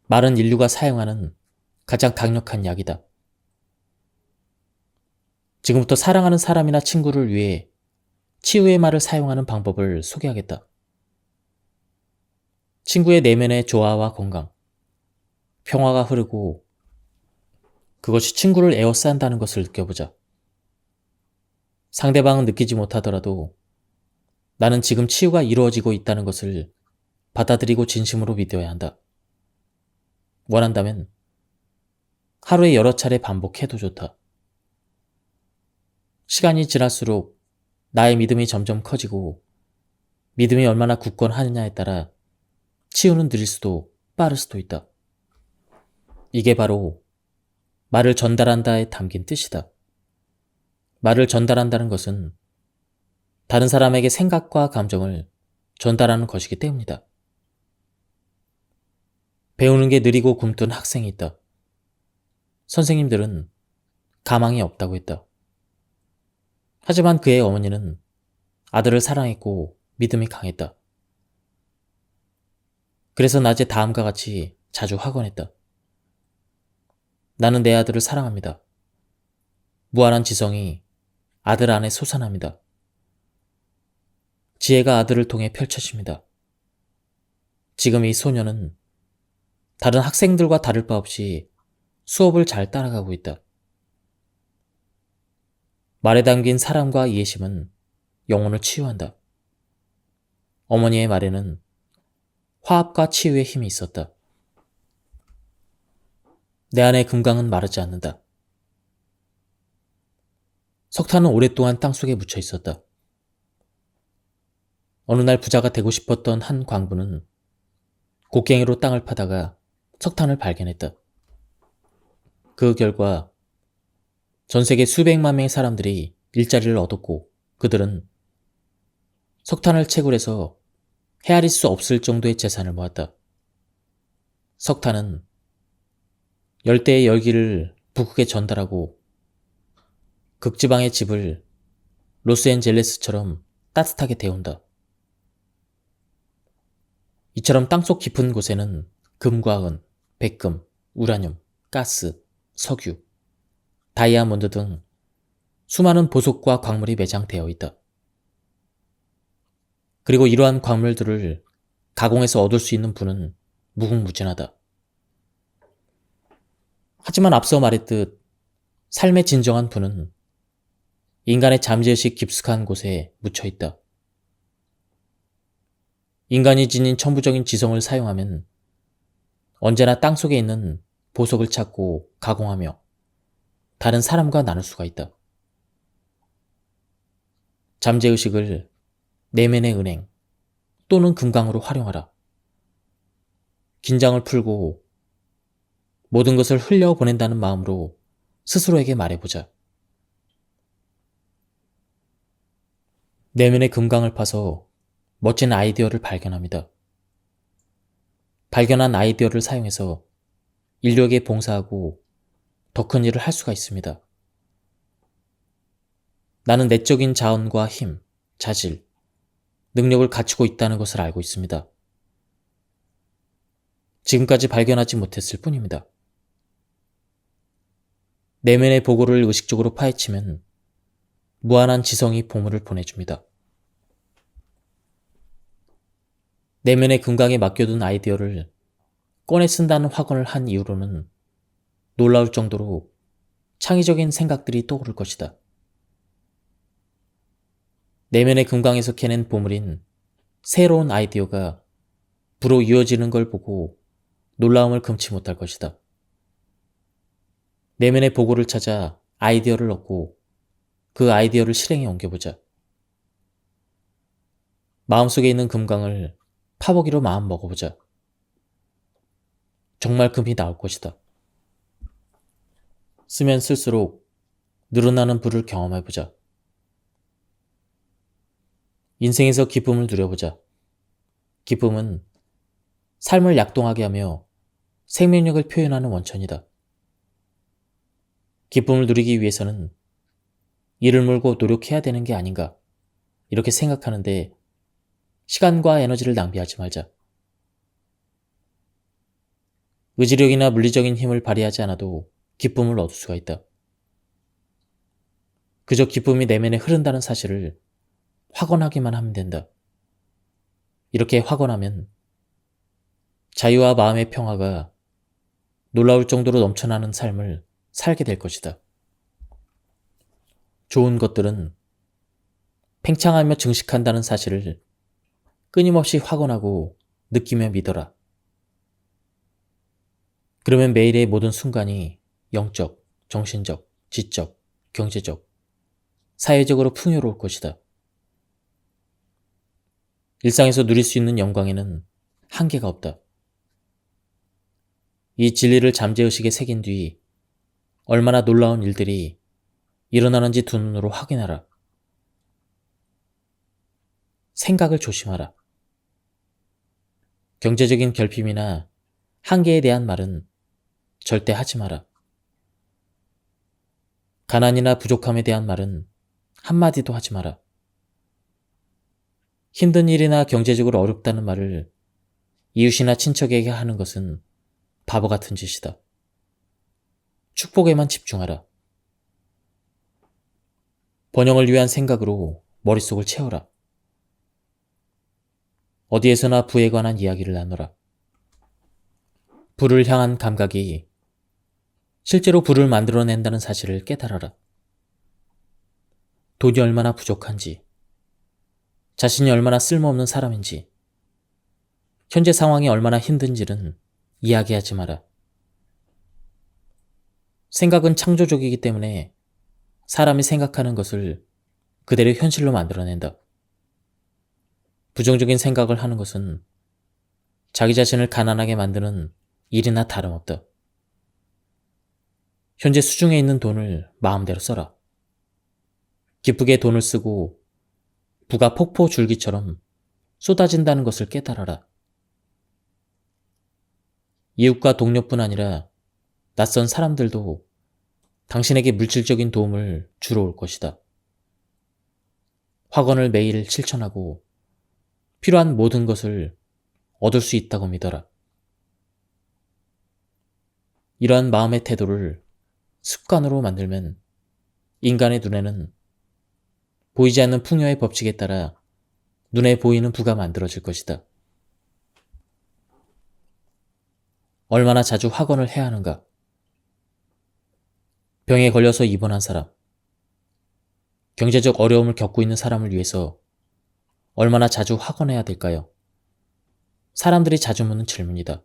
말은 인류가 사용하는 가장 강력한 약이다. 지금부터 사랑하는 사람이나 친구를 위해 치유의 말을 사용하는 방법을 소개하겠다. 친구의 내면의 조화와 건강, 평화가 흐르고 그것이 친구를 에워싼다는 것을 느껴보자. 상대방은 느끼지 못하더라도 나는 지금 치유가 이루어지고 있다는 것을 받아들이고 진심으로 믿어야 한다. 원한다면 하루에 여러 차례 반복해도 좋다. 시간이 지날수록 나의 믿음이 점점 커지고 믿음이 얼마나 굳건하느냐에 따라 치유는 느릴 수도 빠를 수도 있다. 이게 바로 말을 전달한다에 담긴 뜻이다. 말을 전달한다는 것은 다른 사람에게 생각과 감정을 전달하는 것이기 때문이다. 배우는 게 느리고 굼뜬 학생이 있다. 선생님들은 가망이 없다고 했다. 하지만 그의 어머니는 아들을 사랑했고 믿음이 강했다. 그래서 낮에 다음과 같이 자주 확언했다. 나는 내 아들을 사랑합니다. 무한한 지성이 아들 안에 솟아납니다. 지혜가 아들을 통해 펼쳐집니다. 지금 이 소녀는 다른 학생들과 다를 바 없이 수업을 잘 따라가고 있다. 말에 담긴 사랑과 이해심은 영혼을 치유한다. 어머니의 말에는 화합과 치유의 힘이 있었다. 내 안의 금강은 마르지 않는다. 석탄은 오랫동안 땅속에 묻혀 있었다. 어느 날 부자가 되고 싶었던 한 광부는 곡괭이로 땅을 파다가 석탄을 발견했다. 그 결과 전 세계 수백만 명의 사람들이 일자리를 얻었고 그들은 석탄을 채굴해서 헤아릴 수 없을 정도의 재산을 모았다. 석탄은 열대의 열기를 북극에 전달하고 극지방의 집을 로스앤젤레스처럼 따뜻하게 데운다. 이처럼 땅속 깊은 곳에는 금과 은, 백금, 우라늄, 가스, 석유, 다이아몬드 등 수많은 보석과 광물이 매장되어 있다. 그리고 이러한 광물들을 가공해서 얻을 수 있는 부는 무궁무진하다. 하지만 앞서 말했듯 삶의 진정한 부는 인간의 잠재의식 깊숙한 곳에 묻혀 있다. 인간이 지닌 천부적인 지성을 사용하면 언제나 땅속에 있는 보석을 찾고 가공하며 다른 사람과 나눌 수가 있다. 잠재의식을 내면의 은행 또는 금강으로 활용하라. 긴장을 풀고 모든 것을 흘려보낸다는 마음으로 스스로에게 말해보자. 내면의 금강을 파서 멋진 아이디어를 발견합니다. 발견한 아이디어를 사용해서 인류에게 봉사하고 더 큰 일을 할 수가 있습니다. 나는 내적인 자원과 힘, 자질, 능력을 갖추고 있다는 것을 알고 있습니다. 지금까지 발견하지 못했을 뿐입니다. 내면의 보고를 의식적으로 파헤치면 무한한 지성이 보물을 보내줍니다. 내면의 금강에 맡겨둔 아이디어를 꺼내 쓴다는 확언을 한 이후로는 놀라울 정도로 창의적인 생각들이 떠오를 것이다. 내면의 금강에서 캐낸 보물인 새로운 아이디어가 부로 이어지는 걸 보고 놀라움을 금치 못할 것이다. 내면의 보고를 찾아 아이디어를 얻고 그 아이디어를 실행에 옮겨보자. 마음속에 있는 금강을 파보기로 마음 먹어보자. 정말 금이 나올 것이다. 쓰면 쓸수록 늘어나는 부를 경험해보자. 인생에서 기쁨을 누려보자. 기쁨은 삶을 약동하게 하며 생명력을 표현하는 원천이다. 기쁨을 누리기 위해서는 이를 물고 노력해야 되는 게 아닌가, 이렇게 생각하는데 시간과 에너지를 낭비하지 말자. 의지력이나 물리적인 힘을 발휘하지 않아도 기쁨을 얻을 수가 있다. 그저 기쁨이 내면에 흐른다는 사실을 확언하기만 하면 된다. 이렇게 확언하면 자유와 마음의 평화가 놀라울 정도로 넘쳐나는 삶을 살게 될 것이다. 좋은 것들은 팽창하며 증식한다는 사실을 끊임없이 확언하고 느끼며 믿어라. 그러면 매일의 모든 순간이 영적, 정신적, 지적, 경제적, 사회적으로 풍요로울 것이다. 일상에서 누릴 수 있는 영광에는 한계가 없다. 이 진리를 잠재의식에 새긴 뒤 얼마나 놀라운 일들이 일어나는지 두 눈으로 확인하라. 생각을 조심하라. 경제적인 결핍이나 한계에 대한 말은 절대 하지 마라. 가난이나 부족함에 대한 말은 한마디도 하지 마라. 힘든 일이나 경제적으로 어렵다는 말을 이웃이나 친척에게 하는 것은 바보 같은 짓이다. 축복에만 집중하라. 번영을 위한 생각으로 머릿속을 채워라. 어디에서나 부에 관한 이야기를 나누라. 부를 향한 감각이 실제로 부를 만들어낸다는 사실을 깨달아라. 돈이 얼마나 부족한지, 자신이 얼마나 쓸모없는 사람인지, 현재 상황이 얼마나 힘든지는 이야기하지 마라. 생각은 창조적이기 때문에 사람이 생각하는 것을 그대로 현실로 만들어낸다. 부정적인 생각을 하는 것은 자기 자신을 가난하게 만드는 일이나 다름없다. 현재 수중에 있는 돈을 마음대로 써라. 기쁘게 돈을 쓰고 부가 폭포 줄기처럼 쏟아진다는 것을 깨달아라. 이웃과 동료뿐 아니라 낯선 사람들도 당신에게 물질적인 도움을 주러 올 것이다. 확언을 매일 실천하고 필요한 모든 것을 얻을 수 있다고 믿어라. 이러한 마음의 태도를 습관으로 만들면 인간의 눈에는 보이지 않는 풍요의 법칙에 따라 눈에 보이는 부가 만들어질 것이다. 얼마나 자주 확언을 해야 하는가? 병에 걸려서 입원한 사람, 경제적 어려움을 겪고 있는 사람을 위해서 얼마나 자주 확언해야 될까요? 사람들이 자주 묻는 질문이다.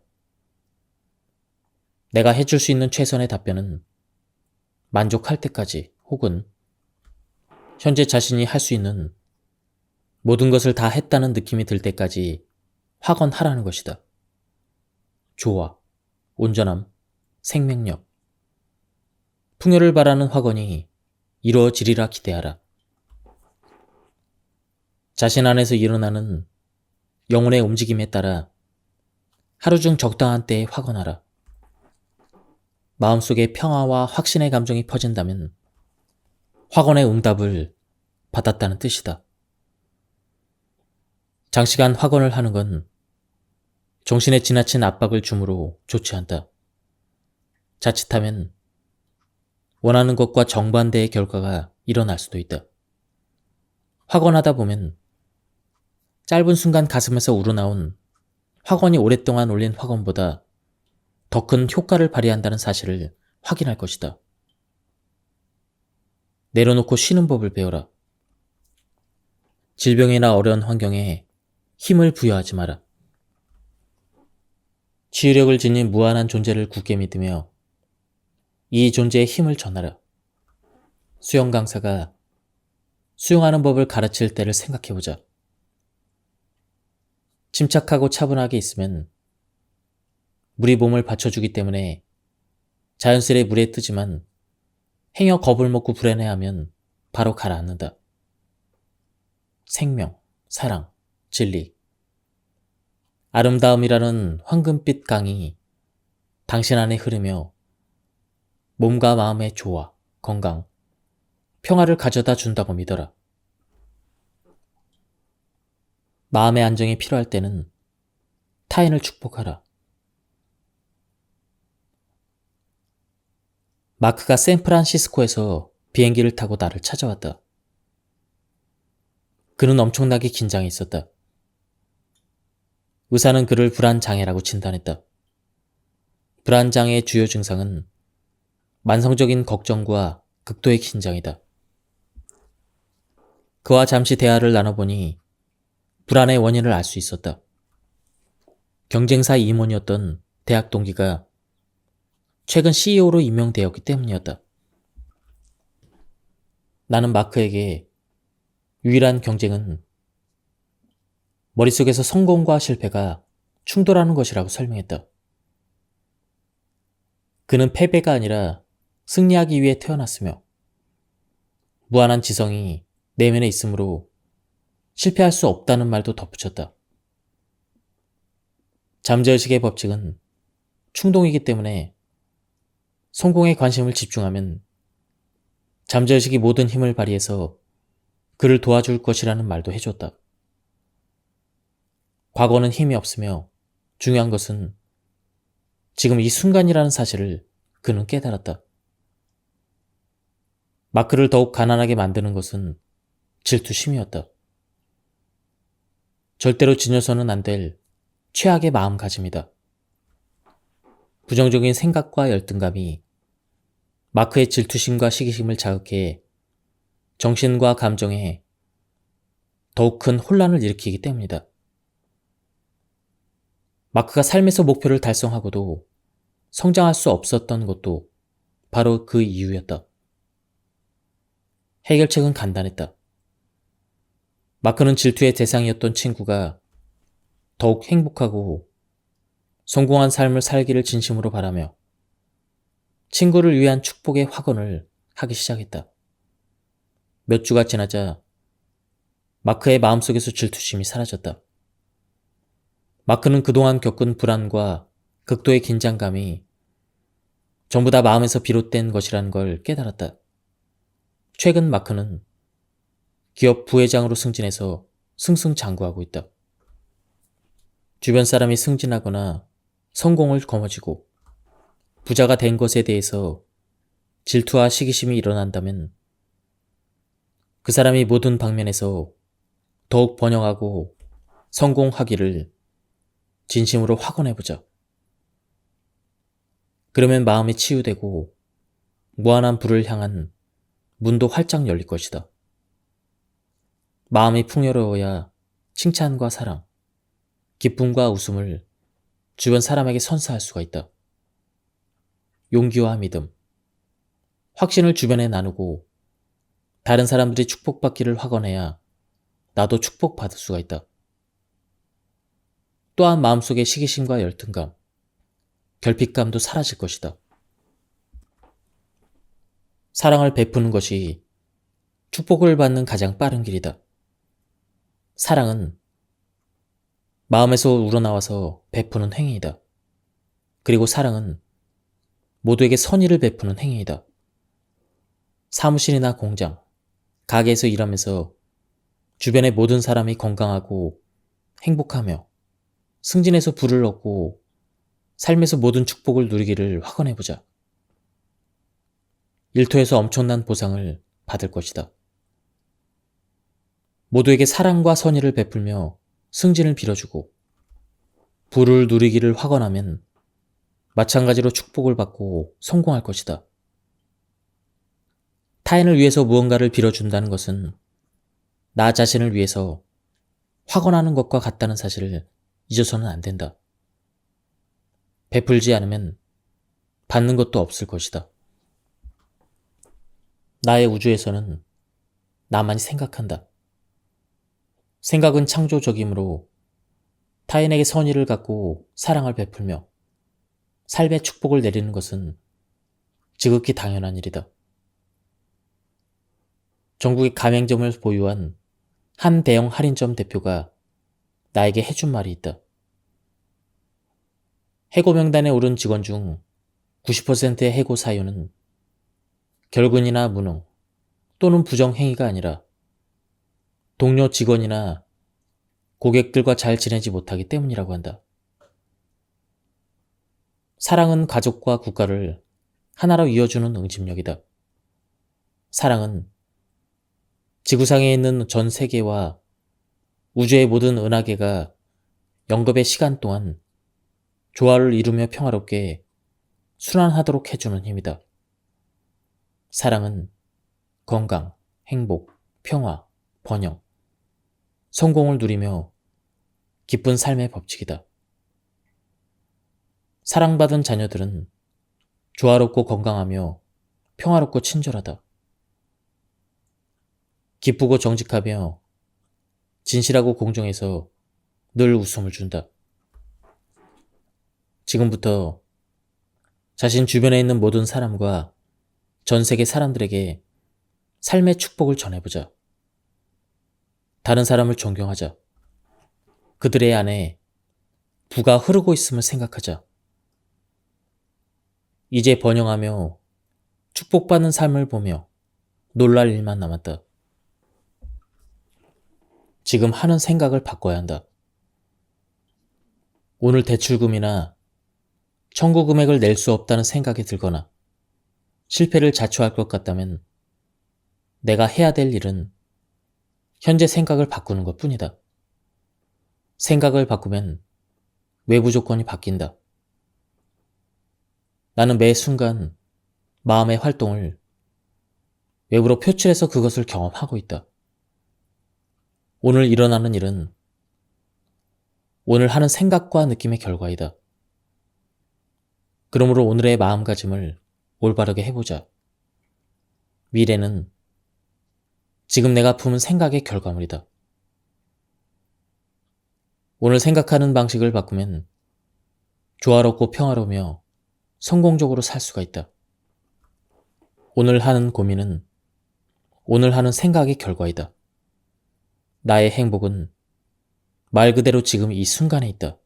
내가 해줄 수 있는 최선의 답변은 만족할 때까지 혹은 현재 자신이 할 수 있는 모든 것을 다 했다는 느낌이 들 때까지 확언하라는 것이다. 조화, 온전함, 생명력, 풍요를 바라는 확언이 이루어지리라 기대하라. 자신 안에서 일어나는 영혼의 움직임에 따라 하루 중 적당한 때에 확언하라. 마음속에 평화와 확신의 감정이 퍼진다면 확언의 응답을 받았다는 뜻이다. 장시간 확언을 하는 건 정신에 지나친 압박을 주므로 좋지 않다. 자칫하면 원하는 것과 정반대의 결과가 일어날 수도 있다. 확언하다 보면 짧은 순간 가슴에서 우러나온 확언이 오랫동안 올린 확언보다 더 큰 효과를 발휘한다는 사실을 확인할 것이다. 내려놓고 쉬는 법을 배워라. 질병이나 어려운 환경에 힘을 부여하지 마라. 치유력을 지닌 무한한 존재를 굳게 믿으며 이 존재의 힘을 전하라. 수영 강사가 수영하는 법을 가르칠 때를 생각해보자. 침착하고 차분하게 있으면 물이 몸을 받쳐주기 때문에 자연스레 물에 뜨지만 행여 겁을 먹고 불안해하면 바로 가라앉는다. 생명, 사랑, 진리. 아름다움이라는 황금빛 강이 당신 안에 흐르며 몸과 마음의 조화, 건강, 평화를 가져다 준다고 믿어라. 마음의 안정이 필요할 때는 타인을 축복하라. 마크가 샌프란시스코에서 비행기를 타고 나를 찾아왔다. 그는 엄청나게 긴장해 있었다. 의사는 그를 불안장애라고 진단했다. 불안장애의 주요 증상은 만성적인 걱정과 극도의 긴장이다. 그와 잠시 대화를 나눠보니 불안의 원인을 알 수 있었다. 경쟁사 임원이었던 대학 동기가 최근 CEO로 임명되었기 때문이었다. 나는 마크에게 유일한 경쟁은 머릿속에서 성공과 실패가 충돌하는 것이라고 설명했다. 그는 패배가 아니라 승리하기 위해 태어났으며 무한한 지성이 내면에 있으므로 실패할 수 없다는 말도 덧붙였다. 잠재의식의 법칙은 충동이기 때문에 성공에 관심을 집중하면 잠재의식이 모든 힘을 발휘해서 그를 도와줄 것이라는 말도 해줬다. 과거는 힘이 없으며 중요한 것은 지금 이 순간이라는 사실을 그는 깨달았다. 마크를 더욱 가난하게 만드는 것은 질투심이었다. 절대로 지녀서는 안 될 최악의 마음가짐이다. 부정적인 생각과 열등감이 마크의 질투심과 시기심을 자극해 정신과 감정에 더욱 큰 혼란을 일으키기 때문이다. 마크가 삶에서 목표를 달성하고도 성장할 수 없었던 것도 바로 그 이유였다. 해결책은 간단했다. 마크는 질투의 대상이었던 친구가 더욱 행복하고 성공한 삶을 살기를 진심으로 바라며 친구를 위한 축복의 확언을 하기 시작했다. 몇 주가 지나자 마크의 마음속에서 질투심이 사라졌다. 마크는 그동안 겪은 불안과 극도의 긴장감이 전부 다 마음에서 비롯된 것이라는 걸 깨달았다. 최근 마크는 기업 부회장으로 승진해서 승승장구하고 있다. 주변 사람이 승진하거나 성공을 거머쥐고 부자가 된 것에 대해서 질투와 시기심이 일어난다면 그 사람이 모든 방면에서 더욱 번영하고 성공하기를 진심으로 확언해보자. 그러면 마음이 치유되고 무한한 불을 향한 문도 활짝 열릴 것이다. 마음이 풍요로워야 칭찬과 사랑, 기쁨과 웃음을 주변 사람에게 선사할 수가 있다. 용기와 믿음, 확신을 주변에 나누고 다른 사람들이 축복받기를 확언해야 나도 축복받을 수가 있다. 또한 마음속의 시기심과 열등감, 결핍감도 사라질 것이다. 사랑을 베푸는 것이 축복을 받는 가장 빠른 길이다. 사랑은 마음에서 우러나와서 베푸는 행위이다. 그리고 사랑은 모두에게 선의를 베푸는 행위이다. 사무실이나 공장, 가게에서 일하면서 주변의 모든 사람이 건강하고 행복하며 승진해서 부를 얻고 삶에서 모든 축복을 누리기를 확언해보자. 일터에서 엄청난 보상을 받을 것이다. 모두에게 사랑과 선의를 베풀며 승진을 빌어주고 부를 누리기를 확언하면 마찬가지로 축복을 받고 성공할 것이다. 타인을 위해서 무언가를 빌어준다는 것은 나 자신을 위해서 확언하는 것과 같다는 사실을 잊어서는 안 된다. 베풀지 않으면 받는 것도 없을 것이다. 나의 우주에서는 나만이 생각한다. 생각은 창조적이므로 타인에게 선의를 갖고 사랑을 베풀며 삶의 축복을 내리는 것은 지극히 당연한 일이다. 전국의 가맹점을 보유한 한 대형 할인점 대표가 나에게 해준 말이 있다. 해고 명단에 오른 직원 중 90%의 해고 사유는 결근이나 무능 또는 부정행위가 아니라 동료 직원이나 고객들과 잘 지내지 못하기 때문이라고 한다. 사랑은 가족과 국가를 하나로 이어주는 응집력이다. 사랑은 지구상에 있는 전 세계와 우주의 모든 은하계가 영겁의 시간 동안 조화를 이루며 평화롭게 순환하도록 해주는 힘이다. 사랑은 건강, 행복, 평화, 번영, 성공을 누리며 기쁜 삶의 법칙이다. 사랑받은 자녀들은 조화롭고 건강하며 평화롭고 친절하다. 기쁘고 정직하며 진실하고 공정해서 늘 웃음을 준다. 지금부터 자신 주변에 있는 모든 사람과 전 세계 사람들에게 삶의 축복을 전해보자. 다른 사람을 존경하자. 그들의 안에 부가 흐르고 있음을 생각하자. 이제 번영하며 축복받는 삶을 보며 놀랄 일만 남았다. 지금 하는 생각을 바꿔야 한다. 오늘 대출금이나 청구 금액을 낼 수 없다는 생각이 들거나 실패를 자초할 것 같다면 내가 해야 될 일은 현재 생각을 바꾸는 것 뿐이다. 생각을 바꾸면 외부 조건이 바뀐다. 나는 매 순간 마음의 활동을 외부로 표출해서 그것을 경험하고 있다. 오늘 일어나는 일은 오늘 하는 생각과 느낌의 결과이다. 그러므로 오늘의 마음가짐을 올바르게 해보자. 미래는 지금 내가 품은 생각의 결과물이다. 오늘 생각하는 방식을 바꾸면 조화롭고 평화로우며 성공적으로 살 수가 있다. 오늘 하는 고민은 오늘 하는 생각의 결과이다. 나의 행복은 말 그대로 지금 이 순간에 있다.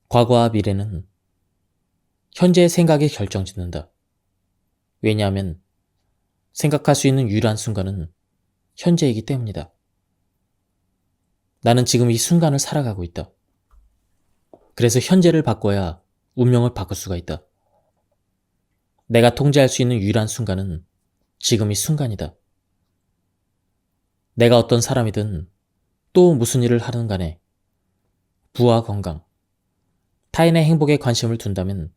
과거와 미래는 현재의 생각이 결정짓는다. 왜냐하면 생각할 수 있는 유일한 순간은 현재이기 때문이다. 나는 지금 이 순간을 살아가고 있다. 그래서 현재를 바꿔야 운명을 바꿀 수가 있다. 내가 통제할 수 있는 유일한 순간은 지금 이 순간이다. 내가 어떤 사람이든 또 무슨 일을 하든 간에 부와 건강, 타인의 행복에 관심을 둔다면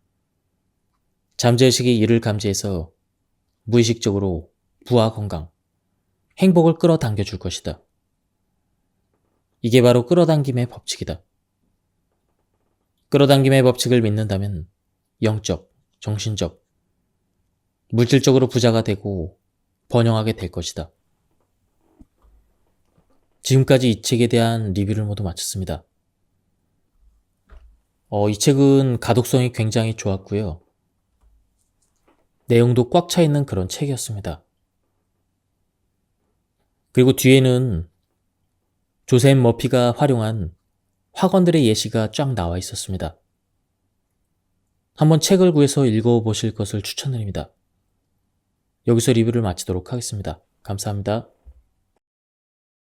잠재의식이 이를 감지해서 무의식적으로 부와 건강, 행복을 끌어당겨 줄 것이다. 이게 바로 끌어당김의 법칙이다. 끌어당김의 법칙을 믿는다면 영적, 정신적, 물질적으로 부자가 되고 번영하게 될 것이다. 지금까지 이 책에 대한 리뷰를 모두 마쳤습니다. 이 책은 가독성이 굉장히 좋았고요. 내용도 꽉 차 있는 그런 책이었습니다. 그리고 뒤에는 조셉 머피가 활용한 학원들의 예시가 쫙 나와 있었습니다. 한번 책을 구해서 읽어보실 것을 추천드립니다. 여기서 리뷰를 마치도록 하겠습니다. 감사합니다.